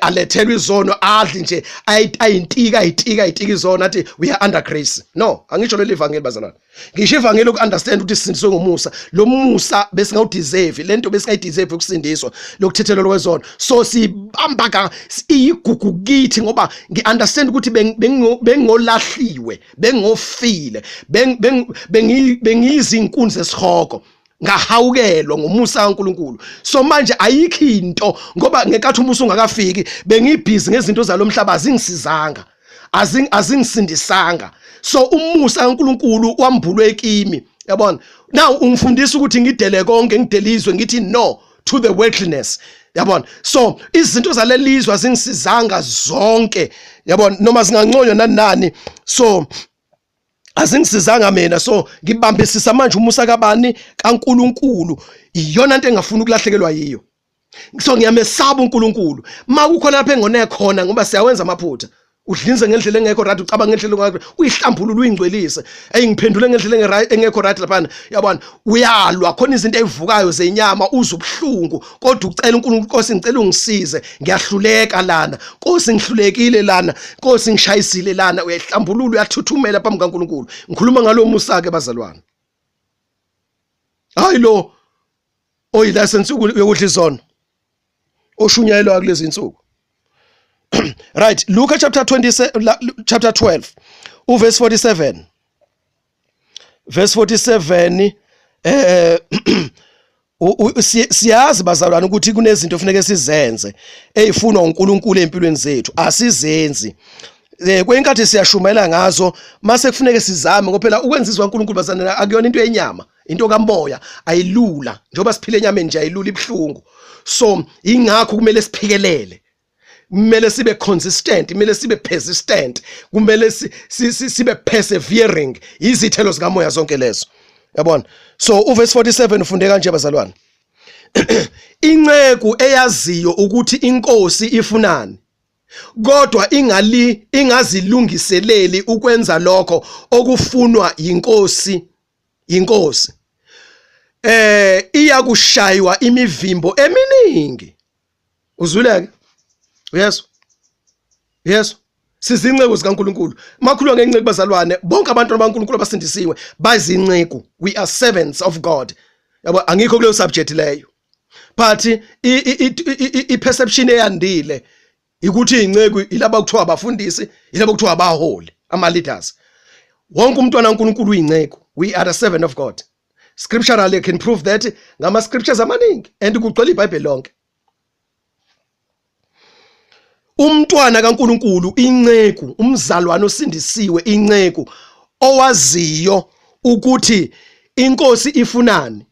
alethelwe izono, adle nje ayitika izono athi we are under grace. No, angisho leli ivangeli bazalwane. Ngisho ivangeli ukunderstand ukuthi sisindiswe ngomusa. Lo musa bese ngawudeserve, lento bese ngayideserve ukusindiswa lokuthethelelwa kwezono. So sibamba ka iyigugu kithi ngoba ngiunderstand ukuthi bengolahliwe, bengofile, bengiyizinkunzi zesihoko. Ngahawukelwa ngomusa kaNkulunkulu. So manje ayikho into ngoba ngekathi umusa ungakafiki bengibhizi ngezinto zalomhlaba azingisizanga, azingisindisanga. So umusa kaNkulunkulu wambulwe kimi, yabona. Now ungifundisa ukuthi ngidele konke, ngidelizwe ngithi no to the worldliness, yabona. So izinto zalelizwe azingisizanga zonke, yabona, noma zinganconywa nani. So azingisizanga mina, so ngibambisisa manje umusa kabani kaNkulunkulu. Iyona into engafuna ukulahlekelwa yiyo. So ngiyamesaba uNkulunkulu. Makukhona lapha engone khona ngoba siyawenza amaphutha. udlinze ngendlela engekho right, ucabanga ngendlela engekho, uyihlambulule uyingcwelise. Ngiphendule ngendlela engekho right lapha, yabona, uyalwa khona izinto ezivukayo zenyama, uzubhlungu, kodwa ucela uNkulunkulu, Nkosi ngicela ungisize, ngiyahluleka lana, Nkosi ngihlulekile lana, Nkosi ngishayisile lana, uyahlambulula, uyathuthumela phambi kaNkulunkulu. Ngikhuluma ngalo musa ke bazalwane. Hayi lo oyilasensi yokudla izono oshunyayelwa kulezi insuku. Right, Luke chapter 12 verse 47. Verse 47, siyazi bazalwane ukuthi kunezinto kufanele sizenze ezifunwa uNkulunkulu empilweni zethu, asizenzi. Kwenkathi siyashumela ngazo, mase kufanele sizame ngoba phela ukwenza izwa uNkulunkulu bazalwane akuyona into yenyama, into kamoya, ayilula. Njengoba siphile enyameni nje ayilula, ibhlungu. So ingakho kumele siphikelele, kumele sibe consistent, kumele sibe persistent, kumele sibe persevering. Izithelo zikamoya zonke lezo, yabona. So uverse 47 ufunde kanje bazalwane. Inceku eyaziyo ukuthi inkosi ifunani, kodwa ingazilungiseleli ukwenza lokho okufunwa inkosi, iyakushaywa imivimbo eminingi. Uzwileke? Yes. Sizinceku zikaNkulunkulu. Makhulwa ngenceku bazalwane, bonke abantu baNkulunkulu abasindisiwe bazinceku. We are servants of God. Yabo, angikho kuleyo subject leyo. But i-perception eyandile ukuthi inceku ilaba kuthiwa abafundisi, ilaba kuthiwa abaholi, ama leaders. Wonke umntwana kaNkulunkulu uyinceku. We are a servant of God. Scripturally can prove that ngama scriptures amaningi, and kugcwele iBhayibheli lonke. Umntwana kaNkulunkulu inceku, umzalwane osindisiwe, inceku owaziyo ukuthi inkosi ifunani,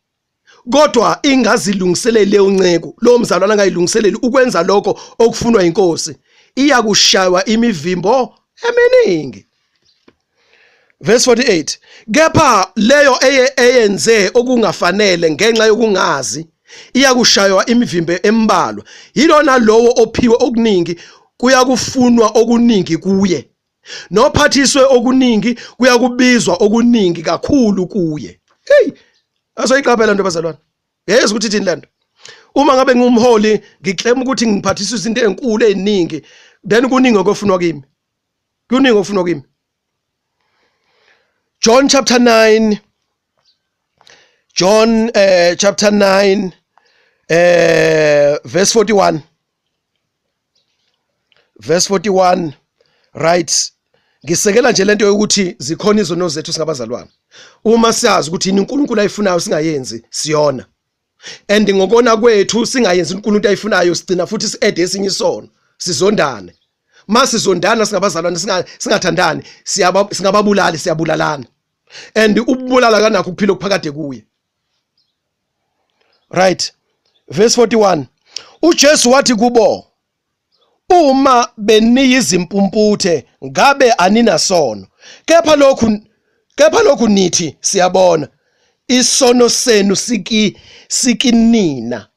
kodwa ingazilungiseleli leyo nceku, lo mzalwane angayilungiseleli ukwenza lokho okufunwa inkosi, iyakushaywa imivimbo eminingi. Verse 48, kepha leyo eyenze okungafanele ngenxa yokungazi, iyakushaywa imivimbo embalwa. Yilona lowo ophiwe okuningi kuyakufunwa okuningi kuye, nophathiswe okuningi kuyakubizwa okuningi kakhulu kuye. Hey, asoyiqaphela nto bazalwane. Yezwa ukuthi thini lento? Uma ngabe ngumholi ngiclaim ukuthi ngiphathiswa izinto ezinkulu eziningi, then kuningi okufunwa kimi. Kuningi okufunwa kimi. John chapter 9, chapter 9, verse 41. Verse 41, right? Ngisekela nje lento ukuthi zikhona izono zethu singabazalwane. Uma siyazi ukuthi uNkulunkulu ayifunayo singayenzi, siyona. And ngokona kwethu singayenzi uNkulunkulu ayifunayo, sigcina futhi si-add esinye isono, sizondane. Masizondana singabazalwane, singathandani, singababulali, siyabulalana. And ubulala kanakho ukuphila okuphakade kuye. Right, verse 41, uJesu wathi kubo, uma beniyizimpumputhe ngabe aninasono, kepha lokhu nithi siyabona, isono senu sikinina.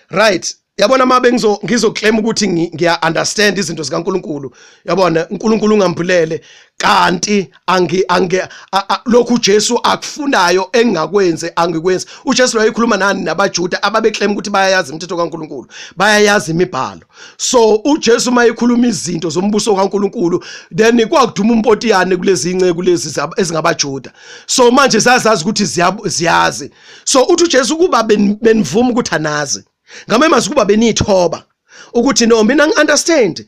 Right, yabona mabe ngizoclaim ukuthi ngiya understand izinto zikaNkulunkulu, yabona uNkulunkulu ungamphulele, kanti lokhu uJesu akufunayo engakwenze angikwenze. uJesu wayekhuluma nani nabaJuda ababeclaim ukuthi bayayazi imithetho kaNkulunkulu, bayayazi imibhalo. So uJesu mayekhuluma izinto zombuso kaNkulunkulu, then kwakuduma umpotiyane kulezi inceku lezi ezingabaJuda. So manje zazazi ukuthi ziyazi. So uthi uJesu kuba benivuma ukuthi anazi, ngamemazi kuba benithoba ukuthi no, mina ngi-understand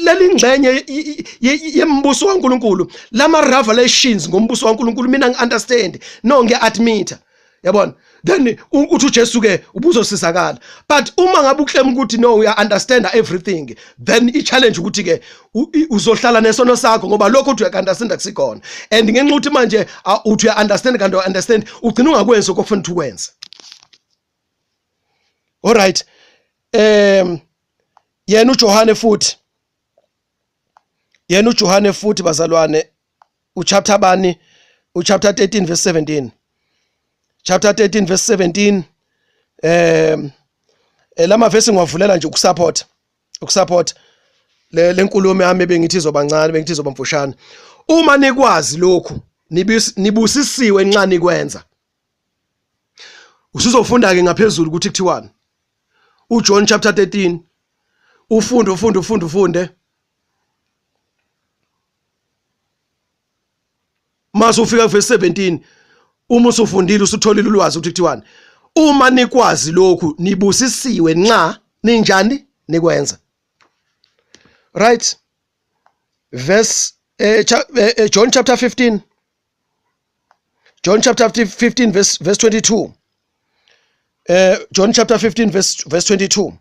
leli ngxenye yembuso kaNkulunkulu, lama revelations ngombuso kaNkulunkulu, mina ngi-understand, no, ngiya-admit, yabona. Then uthi uJesu ke ubuzosizakala. But uma ngabe uclaim ukuthi no, we understand everything, then i-challenge ukuthi ke uzohlala nesono sakho, ngoba lokho uthi uya-understand akusikhona. And ngenxa ukuthi manje uthi uya-understand kanti uya-understand, ugcina ungakwenzi okufanele ukuthi ukwenze. All right. Yena uJohane futhi bazalwane, uchapter bani, uchapter 13 verse 17. Chapter 13 verse 17, lama verse ngiwavulela nje ukusupport. lenkulumo yami bengithi izobancane bengithi izobamfushane. Uma nikwazi lokhu nibusisiwe nxa nikwenza. Usuzofunda ke ngaphezulu ukuthi kuthiwani. uJohn chapter 13 ufunde mase ufika verse 17 uma usufundile usutholile ulwazi ukuthi kuthiwani. Uma nikwazi lokhu nibusisiwe nxa ninjani nikwenza. Right? Verse John chapter 15. John chapter 15 verse 22. John chapter 15 verse 22.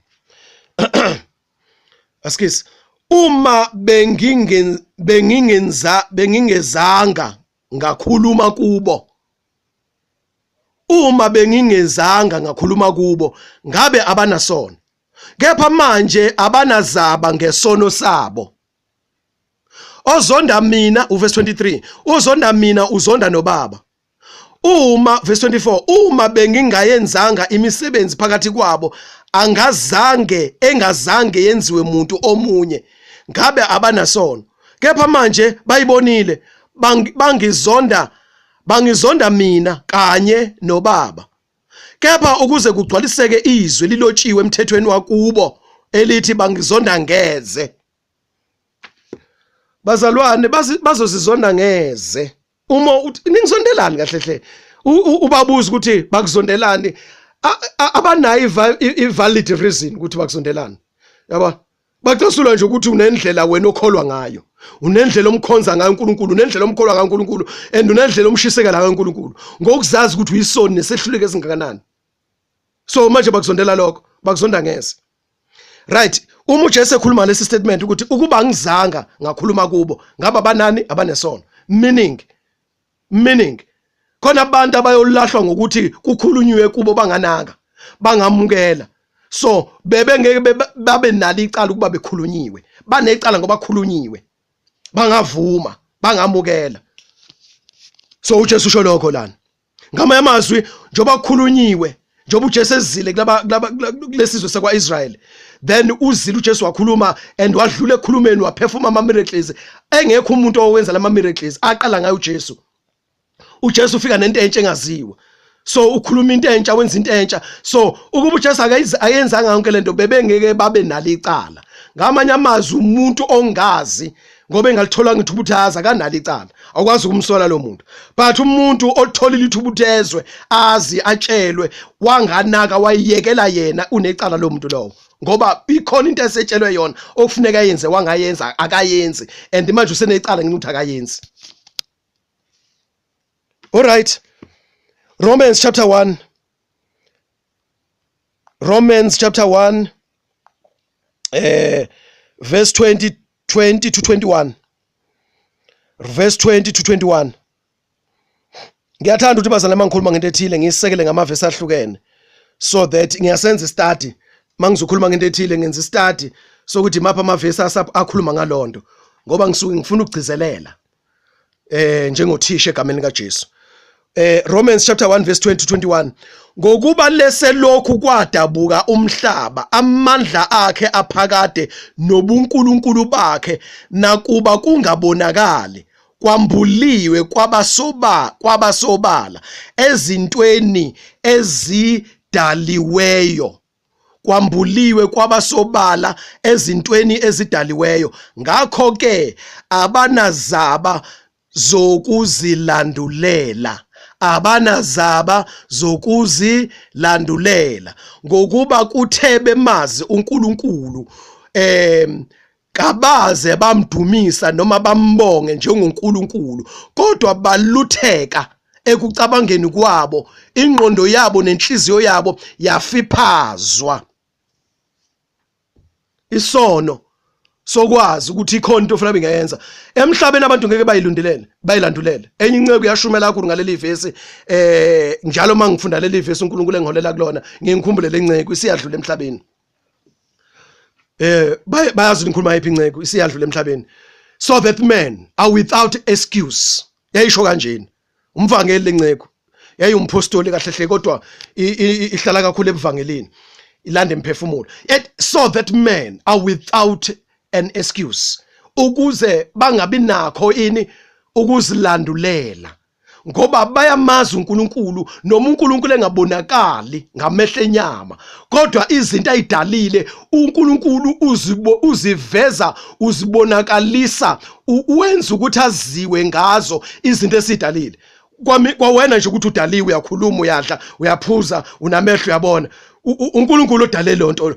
Askis, uma bengingezanga ngakhuluma kubo. Uma bengingezanga ngakhuluma kubo ngabe abanasono. Kepha manje abanazaba ngesono sabo. Ozonda mina uverse 23. Uzonda mina uzonda noBaba. Uma verse 24 uma bengingayenzanga imisebenzi phakathi kwabo engazange yenziwe umuntu omunye ngabe abanasono. Kepha manje bayibonile bangizonda mina kanye noBaba. Kepha ukuze kugcwaliseke izwi lilotshiwe emthethweni wakubo elithi bangizonda ngeze. Bazalwane bazozizonda ngeze. Uma ningizondelani kahle hle ubabuza ukuthi bakuzondelani abanayo valid reason ukuthi bakuzondelani. Yaba bacasulwa nje ukuthi unendlela wena okholwa ngayo, unendlela omkhonza ngayo uNkulunkulu, unendlela omkholwa ngayo uNkulunkulu and unendlela omshiseka ngayo uNkulunkulu ngokuzazi ukuthi uyisoni nesehluleke ezingakanani. So manje bakuzondela lokho bakuzonda ngeze. Right, uma uJesu ekhuluma lesi statement ukuthi ukuba ngizanga ngakhuluma kubo ngaba banani abanesono, meaning khona abantu abayolahlwa ngokuthi kukhulunywe kubo bangananga bangamukela. So ngeke babe nalo icala ukuba bekhulunyiwe, banecala ngoba khulunyiwe, bangavuma bangamukela. So uJesu usho lokho lana ngamanye amazwi njoba kukhulunyiwe, njoba uJesu ezile kulesizwe sakwaIsrael, then uzile uJesu wakhuluma and wadlula ekhulumeni waphefuma ama miracles engekho umuntu owenza lama miracles aqala ngayo uJesu. uJesu ufika nento entsha engaziwa. So ukhuluma into entsha wenza into entsha. So ukuba uJesu akayenzanga yonke lento bebengeke babe nalo icala. Ngamanye amazwi umuntu ongazi ngoba engalitholanga ithubuthaza kanalo icala awukwazi ukumsola lo muntu. But umuntu otholile ithubuthezwe azi atshelwe wanganaka wayiyekela yena unecala lo muntu lowo ngoba ikhona into esetshelwe yona okufuneka yenze wangayenza akayenzi and manje usenecala nginuthi akayenzi. All right. Romans chapter 1 verse 20 to 21. Verse 20 to 21. Ngiyathanda ukuthi bazalwane mangikhuluma ngento ethile ngiyisekele ngamavesi ahlukene so that ngiyasenza study mangizokhuluma ngento ethile ngenza study sokuthi mapha amavesi akhuluma ngalonto ngoba ngisuke ngifuna ukugcizelela njengothisha egameni kaJesu. Romans chapter 1 verse 20 to 21. Ngokuba lese lokhu kwadabuka umhlaba amandla akhe aphakade nobunkulunkulu bakhe nakuba kungabonakali kwambuliwe kwabasobala ezintweni ezidaliweyo. Kwambuliwe kwabasobala ezintweni ezidaliweyo. Ngakho ke abanazaba zokuzilandulela ngokuba kuthebe mazi uNkulunkulu kabaze bamdumisa noma bambonge njengoNkulunkulu kodwa balutheka ekucabangeni kwabo ingqondo yabo nenhliziyo yabo yafiphazwa isono sokwazi ukuthi ikhona into ofuna bengayenza emhlabeni. Abantu ngeke bayilandulele. Enye inceke yashumela kakhulu ngaleli vesi njalo mangifunda leli vesi uNkulunkulu engiholela kulona ngikukhumbule lenceke isiyadlula emhlabeni. Bayazi ngikhuluma yiphi inceke isiyadlula emhlabeni. So that men are without excuse. Yayisho kanjeni umvangeli lenceke yayiumpostoli kahle hle kodwa ihlala kakhulu ebuvangelini ilanda imphefumulo. So that men are without an excuse ukuze bangabi nakho ini ukuzilandulela ngoba bayamazi uNkulunkulu noma uNkulunkulu engabonakali ngamehlo enyama kodwa izinto ayidalile uNkulunkulu uziveza uzibonakalisa uwenza ukuthi aziwe ngazo izinto esidalile kwawena nje ukuthi udaliwe uyakhuluma uyadla uyaphuza unamehlo uyabona uNkulunkulu odale lonto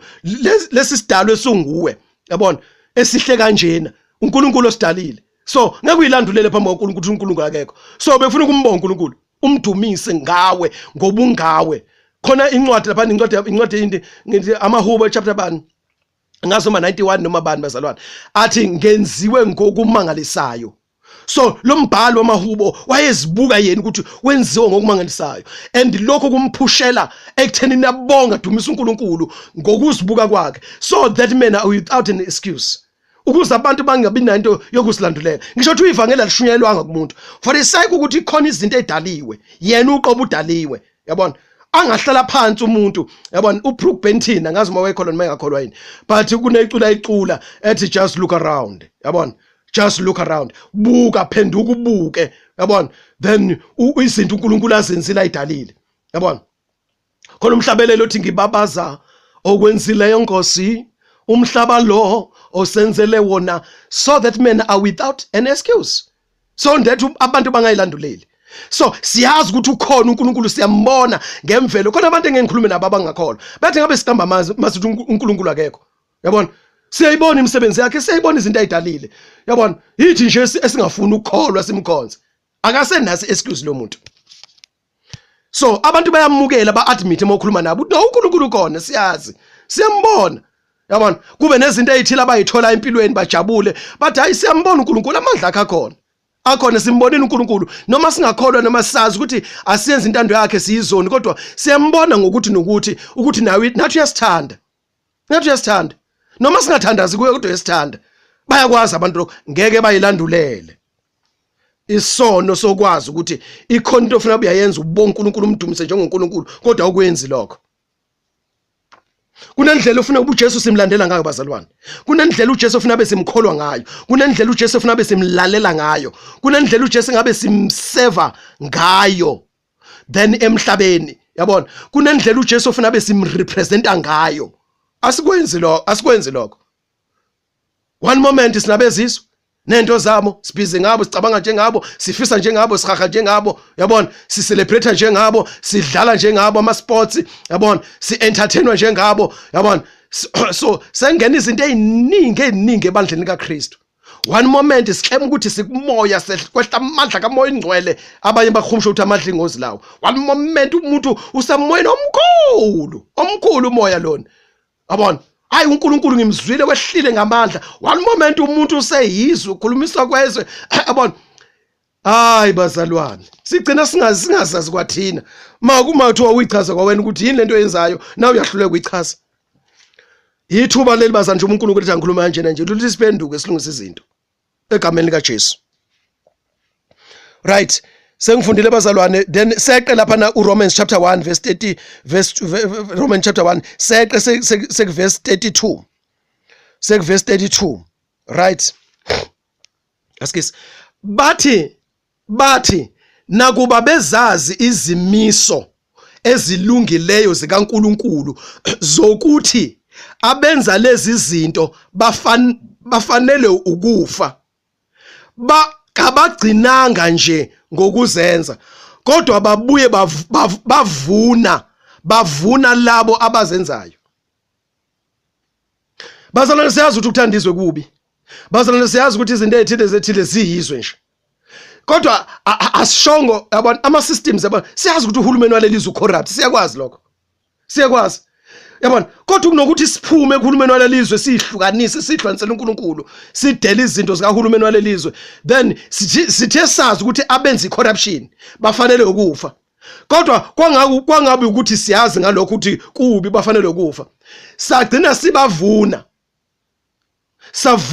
lesi sidalo esunguwe yabona esihle kanjena uNkulunkulu osidalile so ngeke uyilandulele phambi kwaNkulunkulu ukuthi uNkulunkulu akekho so befuna ukumbonga uNkulunkulu umdumise ngawe ngoba ungawe khona incwadi lapha incwadi ngithi amahubo chapter bani ngazo ma 91 noma bani bazalwane athi ngenziwe ngokumangalisayo so lo mbhalo wamahubo wayezibuka yena ukuthi wenziwe ngokumangalisayo and lokho kumphushela ekutheni nabonga dumisa uNkulunkulu ngokuzibuka kwakhe so that man are without an excuse ukuze abantu bangabi nanto yokusilandulela ngisho ukuthi ivangeli lishunyelwanga kumuntu for the sake ukuthi ikhona izinto edaliwe yena uqobo udaliwe yabona angahlala phansi umuntu yabona uBrooke Benton angazi uma wayekholwa noma engakholwa yini but kunecula ethi just look around yabona just look around buka phenduka ubuke yabona then izinto uNkulunkulu azenzile ayidalile yabona khona umhlabelelo othi ngibabaza okwenzile yonkosi umhlaba lo osenzele wona so that men are without an excuse so that abantu bangayilanduleli so siyazi ukuthi ukhona uNkulunkulu siyambona ngemvelo khona abantu engikhulume nabo abangakholwa bathi ngabe siqamba masithi uNkulunkulu akekho yabona siyayibona imisebenzi yakhe siyayibona izinto ayidalile yabona yithi nje esingafuni ukukholwa simkhonze akasenasi excuse lo muntu so abantu bayamukela ba-admit uma ukhuluma nabo no uNkulunkulu khona siyazi siyambona yabona kube nezinto ezithile abayithola empilweni bajabule bathi hayi siyambona uNkulunkulu amandla akhe akhona simboneni uNkulunkulu noma singakholwa noma sazi ukuthi asiyenze intando yakhe siyizoni kodwa siyambona ngokuthi nokuthi ukuthi nathi uyasithanda noma singathandazi kuye kodwa uyasithanda bayakwazi abantu lokho ngeke bayilandulele isono sokwazi ukuthi ikhona into ofuna uyayenza ubonga uNkulunkulu umdumise njengoNkulunkulu kodwa ukwenzi lokho kunendlela ufuna uJesu simlandela ngayo bazalwane kunendlela uJesu ufuna besimkholwa ngayo kunendlela uJesu ufuna besimlalela ngayo kunendlela uJesu ngabe simseva ngayo then emhlabeni yabona kunendlela uJesu ufuna besimrepresenta ngayo asikwenzi lokho one moment sinabezizwe nento zabo sibhize ngabo sicabanga njengabo sifisa njengabo sihaha njengabo yabona sicelebrate njengabo sidlala njengabo ama sports yabona si-entertainwa njengabo yabona so sengena izinto eziningi ebandleni kaKristu one moment sihlema ukuthi sikumoya sekwehla amandla kamoya ingcwele abanye bakhumsha ukuthi amandla ingozi lawo one moment umuntu usamoyeni omkhulu umoya lona yabona hayi uNkulunkulu ngimzwile kwehlile ngamandla one moment umuntu useyizwe ukhulumiswa kwezwe yabona hayi bazalwane sigcina singazazi kwathina makuma uthiwa uyichaza kwawena ukuthi yini lento yenzayo nawe uyahluleka ukuyichaza yithuba leli bazana nje uNkulunkulu ukuthi angikhuluma kanjena nje ukuthi sipenduke silungise izinto egameni likaJesu right sengifundile bazalwane then seqe lapha na uRomans chapter 1 verse 30 Romans chapter 1 seqe verse 32 verse 32 right askis bathi nakuba bezazi izimiso ezilungileyo zikaNkulunkulu zokuthi abenza lezi zinto bafanele ukufa kabagcinanga nje ngokuzenza kodwa babuye bavuna labo abazenzayo bazalwane siyazi ukuthi ukuthandizwe kubi bazalwane siyazi ukuthi izinto ezithile ziyizwe nje kodwa asishongo yabona ama systems yabona siyazi ukuthi uhulumeni walelizwe ucorrupt siyakwazi lokho siyakwazi yabona kodwa kunokuthi siphume kuhulumeni walelizwe sihlukanise sihlukanisele uNkulunkulu sidele izinto zikahulumeni walelizwe then sithe sazi ukuthi abenza icorruption bafanele ukufa kodwa kwangabe ukuthi siyazi ngalokho ukuthi kubi bafanele ukufa sagcina sibavuna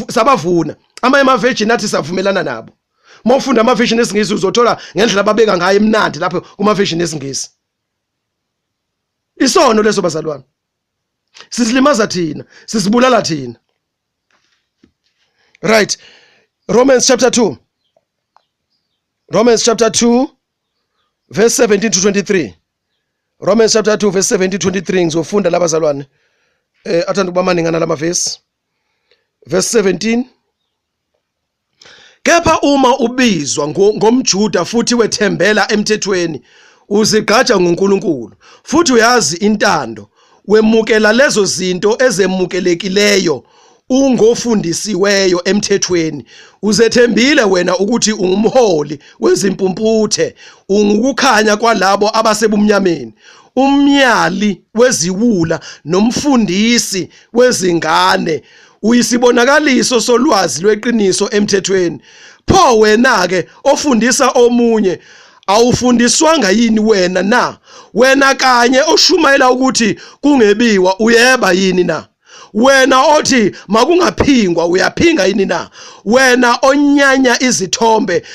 sabavuna ama virgin athi savumelana nabo mawufunda ama virgin esingisi uzothola ngendlela babeka ngayo emnandi lapho kuma virgin esingisi isono leso bazalwane sisilimaza thina sisibulala thina Right. Romans chapter 2. Romans chapter 2 verse 17 to 23. Romans chapter 2 verse 17 to 23 ngizofunda labazalwane. Athanda ukuba maningana lama verse. Verse 17. Kepha uma ubizwa ngomJuda futhi wethembela emthethweni uzigqaja ngoNkulunkulu futhi uyazi intando wemukela lezo zinto ezemukelekileyo ungofundisiweyo emthethweni uzethembile wena ukuthi ungumholi wezimpumputhe ungukukhanya kwalabo abasebumnyameni umyali weziwula nomfundisi wezingane uyisibonakaliso solwazi lweqiniso emthethweni pho wena ke ofundisa omunye awufundiswanga yini wena na wena kanye oshumayela ukuthi kungebiwa uyeba yini na wena othi makungaphingwa uyaphinga yini na wena onyanya izithombe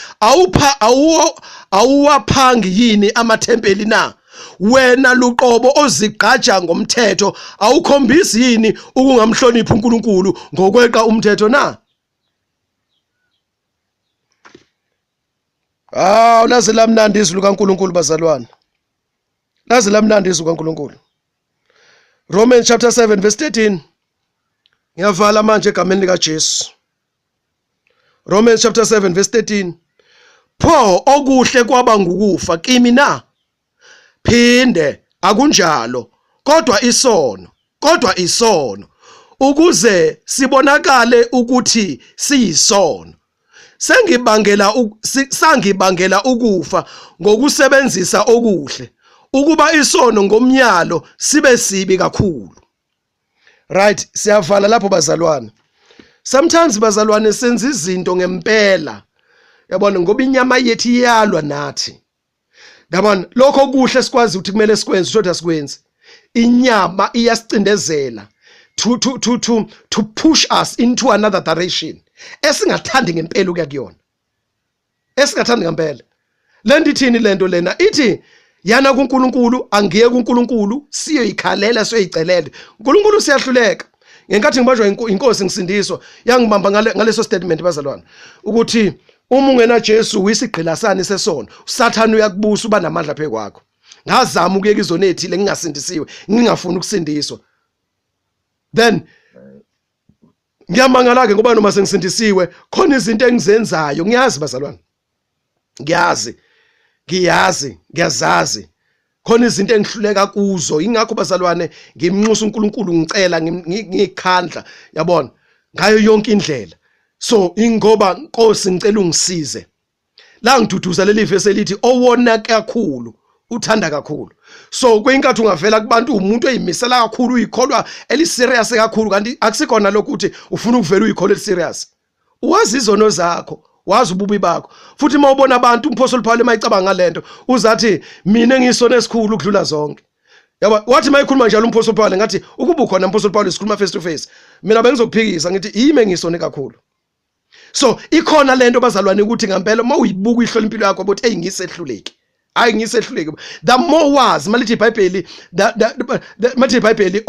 awuwaphangi yini amathempeli na wena luqobo ozigqaja ngomthetho awukhombisi yini ukungamhloniphi uNkulunkulu ngokweqa umthetho na laze lamnandi izwi likaNkulunkulu bazalwane laze lamnandi izwi likaNkulunkulu Romans chapter 7 verse 13 ngiyavala manje egameni lika Jesu Romans chapter 7 verse 13 pho okuhle kwaba ngukufa kimi na phinde akunjalo kodwa isono ukuze sibonakale ukuthi siyisono sangibangela ukufa ngokusebenzisa okuhle ukuba isono ngomnyalo sibe sibi kakhulu right siyavala lapho bazalwane sometimes bazalwane senza izinto ngempela yabona ngoba inyama yethu iyalwa nathi yabona lokho kuhle sikwazi ukuthi kumele sikwenze kodwa sikwenze inyama iyasicindezela to push us into another direction esingathandi ngempela ukuya kuyona esingathandi ngempela lento ithini lento lena ithi yana kuNkulunkulu angiye kuNkulunkulu siyoyikhalela siyoyicelela uNkulunkulu siyahluleka ngenkathi ngibanjwa inkosi ngisindiswa yangibamba ngaleso statement bazalwane ukuthi uma ungena Jesu uyisigqilasani sesono usathana uyakubusa uba namandla phe kwakho ngazama ukuyeka izona ethile ngingasindisiwe ngingafuni ukusindiswa then ngiyamangala ke ngoba noma sengisindisiwe khona izinto engizenzayo ngiyazi bazalwane ngiyazazi khona izinto engihluleka kuzo ingakho bazalwane ngimnxusa uNkulunkulu ngicela ngikhandla yabona ngayo yonke indlela so ingoba Nkosi ngicela ungisize la ngiduduza leli verse elithi owona kakhulu uthanda kakhulu so kwinkathi ungavela kubantu umuntu eyimisela kakhulu uyikholwa eliserious kakhulu kanti akusikhona lokuthi ufuna ukuvela uyikholwa eliserious uwazi izono zakho wazi ububi bakho futhi mawubona abantu uMphostoli Paul mayicabanga ngalento uzathi mina ngisona esikhulu ukudlula zonke yaba wathi mayikhuluma njalo uMphostoli Paul ngathi ukuba ukhona uMphostoli Paul sikhuluma face to face mina bengizokuphikisa ngithi yime ngisone kakhulu so ikhona lento bazalwane ukuthi ngempela mawuyibuka ihlola impilo yakho bothi hey ngisehluleki hayi ngisehluleki the more wazi malithi iBhayibheli malithi iBhayibheli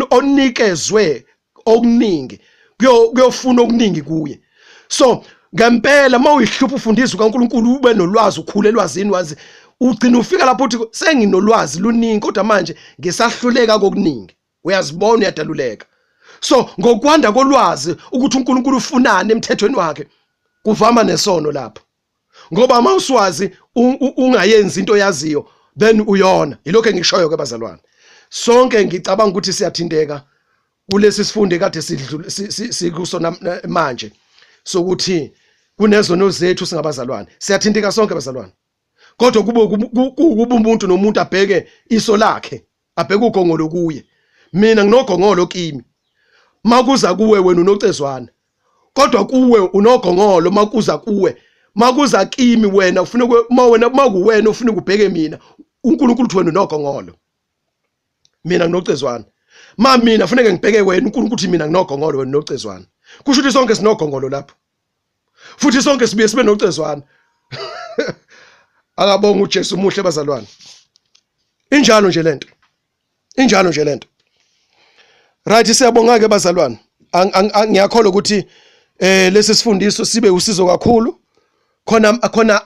onikezwe okuningi kuyofuna okuningi kuye so ngempela mawuyihlupha ufundisa kaNkulunkulu ube nolwazi ukhule elwazini wazi ugcina ufika lapho uthi senginolwazi luningi kodwa manje ngisahluleka kokuningi uyazibona uyadaluleka so ngokwanda kolwazi ukuthi uNkulunkulu ufunani emthethweni wakhe kuvama nesono lapho ngoba mawuswazi ungayenzi into yaziyo then uyona yilokho engishoyo ke bazalwane sonke ngicabanga ukuthi siyathindeka kulesi sifunde kade sikusona manje sokuthi kunezono zethu singabazalwane siyathindeka sonke bazalwane kodwa kuba umuntu nomuntu abheke iso lakhe abheke ugongolo kuye mina nginogongolo kimi makuza kuwe wena unocezwana kodwa kuwe unogongolo makuza kuwe makuza kimi wena ufuna wena makuwena ufuna ukubheke mina uNkulunkulu uthi wena unogongolo mina nginocezwana mina kufanele ngibheke wena uNkulunkulu uthi mina nginogongolo wena unocezwana kusho ukuthi sonke sinogongolo lapho futhi sonke sibuye sibe nocezwana akabonga uJesu muhle bazalwane injalo nje lento right siyabonga ke bazalwane ngiyakholwa ukuthi lesi sifundiso sibe usizo kakhulu khona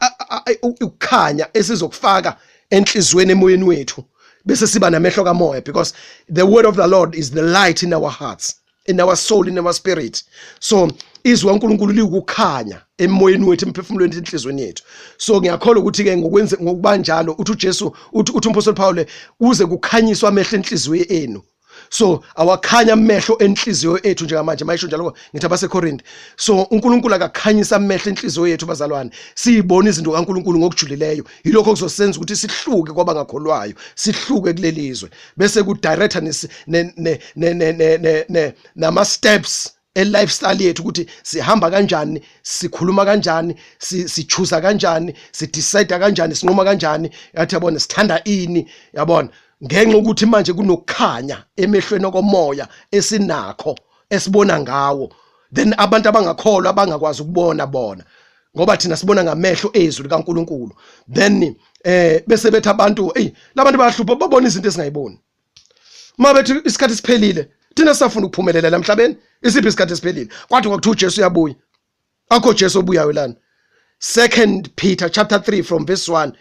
ukukhanya esizokufaka enhlizweni emoyeni wethu bese siba namehlo kamoya, because the word of the Lord is the light in our hearts, in our soul, in our spirit. So izwi kaNkulunkulu likukhanya emoyeni wethu, emphefumulweni, enhlizweni yethu. So ngiyakholwa ukuthi ke ngokubanjalo uthi uJesu uthi uMpostoli Paul uze kukhanyiswa amehlo enhliziyo enu. So awakhanya amehlo enhliziyo ethu njengamanje mayisho njalo ngithi abaseKorinte. So uNkulunkulu akakhanyisa amehlo enhliziyo yethu bazalwane, siyibona izinto kaNkulunkulu ngokujulileyo. Yilokho kuzosenza ukuthi sihluke kwabangakholwayo, sihluke kulelizwe, bese ku director nama steps lifestyle yethu ukuthi sihamba kanjani, sikhuluma kanjani, sichoose kanjani, sidecide kanjani, sinqoma kanjani, yathi yabona sithanda ini, yabona, ngenxa ukuthi manje kunokukhanya emehlweni okomoya esinakho esibona ngawo. Then abantu abangakholwa abangakwazi ukubona bona ngoba thina sibona ngamehlo ezwi likaNkulunkulu. Then bese bethi abantu labantu bayahlupha babona izinto esingayiboni. Uma bethi isikhathi siphelile, thina sisafuna ukuphumelela la emhlabeni. Isiphi isikhathi esiphelile? Kwathi kwakuthiwa uJesu uyabuya. Akho Jesu obuyayo lana. 2 Peter chapter 3 from verse 1.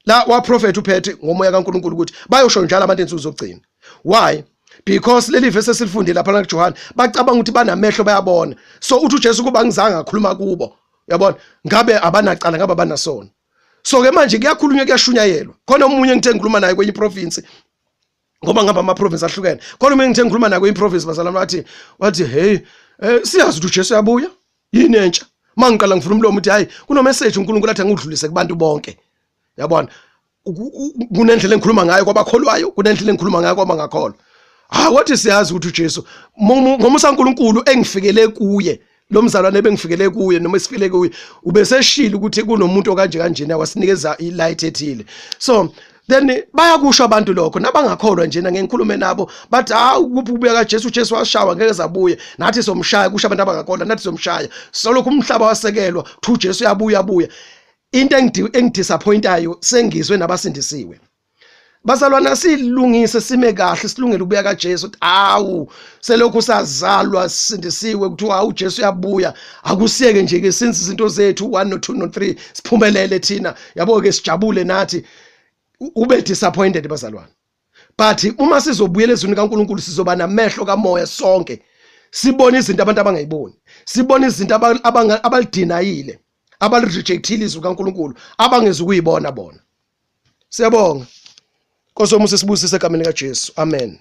La wa prophet uphethe ngomoya kaNkulunkulu ukuthi bayosho njalo abantu ensuku zokugcina. Why? Because leli verse esilifundile lapha kuJohane bacabanga ukuthi banamehlo bayabona. So uthi uJesu kuba ngizange ngakhuluma kubo. Yabona? Ngabe abanacala ngabe abanasona. So ke manje kuyakhulunywa kuyashunyayelwa. Khona umunye ngithe ngikhuluma naye kwenye province. Ngoba ngaba ama province ahlukene. Khona umunye ngithe ngikhuluma naye kwenye province bazalwane wathi hey siyazi ukuthi uJesu uyabuya. Yini entsha? Mangiqala ngivula umlomo uthi hayi kuno message uNkulunkulu athi angudlulise kubantu bonke. Yabona, kunendlela engikhuluma ngayo kwabakholwayo, kunendlela engikhuluma ngayo kwabangakholwa. Wathi siyazi ukuthi uJesu ngomusa kaNkulunkulu engifikele kuye, lo mzalwane ebengifikele kuye noma esifikele kuye, ubeseshila ukuthi kunomuntu okanje kanjena wasinikeza ilight ethile. So then bayakusho abantu lokho nabangakholwa njena ngikhulume nabo bathi kuphi ubuya kaJesu, uJesu washawa ngeke zabuye, nathi somshaya kusho abantu abangakholwa, nathi somshaya solokhu umhlaba wasekelwa thu uJesu uyabuya. Into engidisappointayo sengizwe nabasindisiwe. Bazalwana silungise sime kahle silungele ukubuya kaJesu. Selokhu sazalwa sindisiwe kuthiwa uJesu uyabuya. Akusiyeke nje ke senze izinto zethu 1 no 2 no 3 siphumelele thina. Yabo ke sijabule nathi. Ube disappointed bazalwana. But uma sizobuyela ezweni kaNkulunkulu sizoba namehlo kamoya sonke. Sibone izinto abantu abangayiboni. Sibone izinto abalidinayile. Abalirejectile izwi kaNkulunkulu abangeza ukuyibona bona. Siyabonga. Nkosi yomusa sibusise egameni kaJesu. Amen.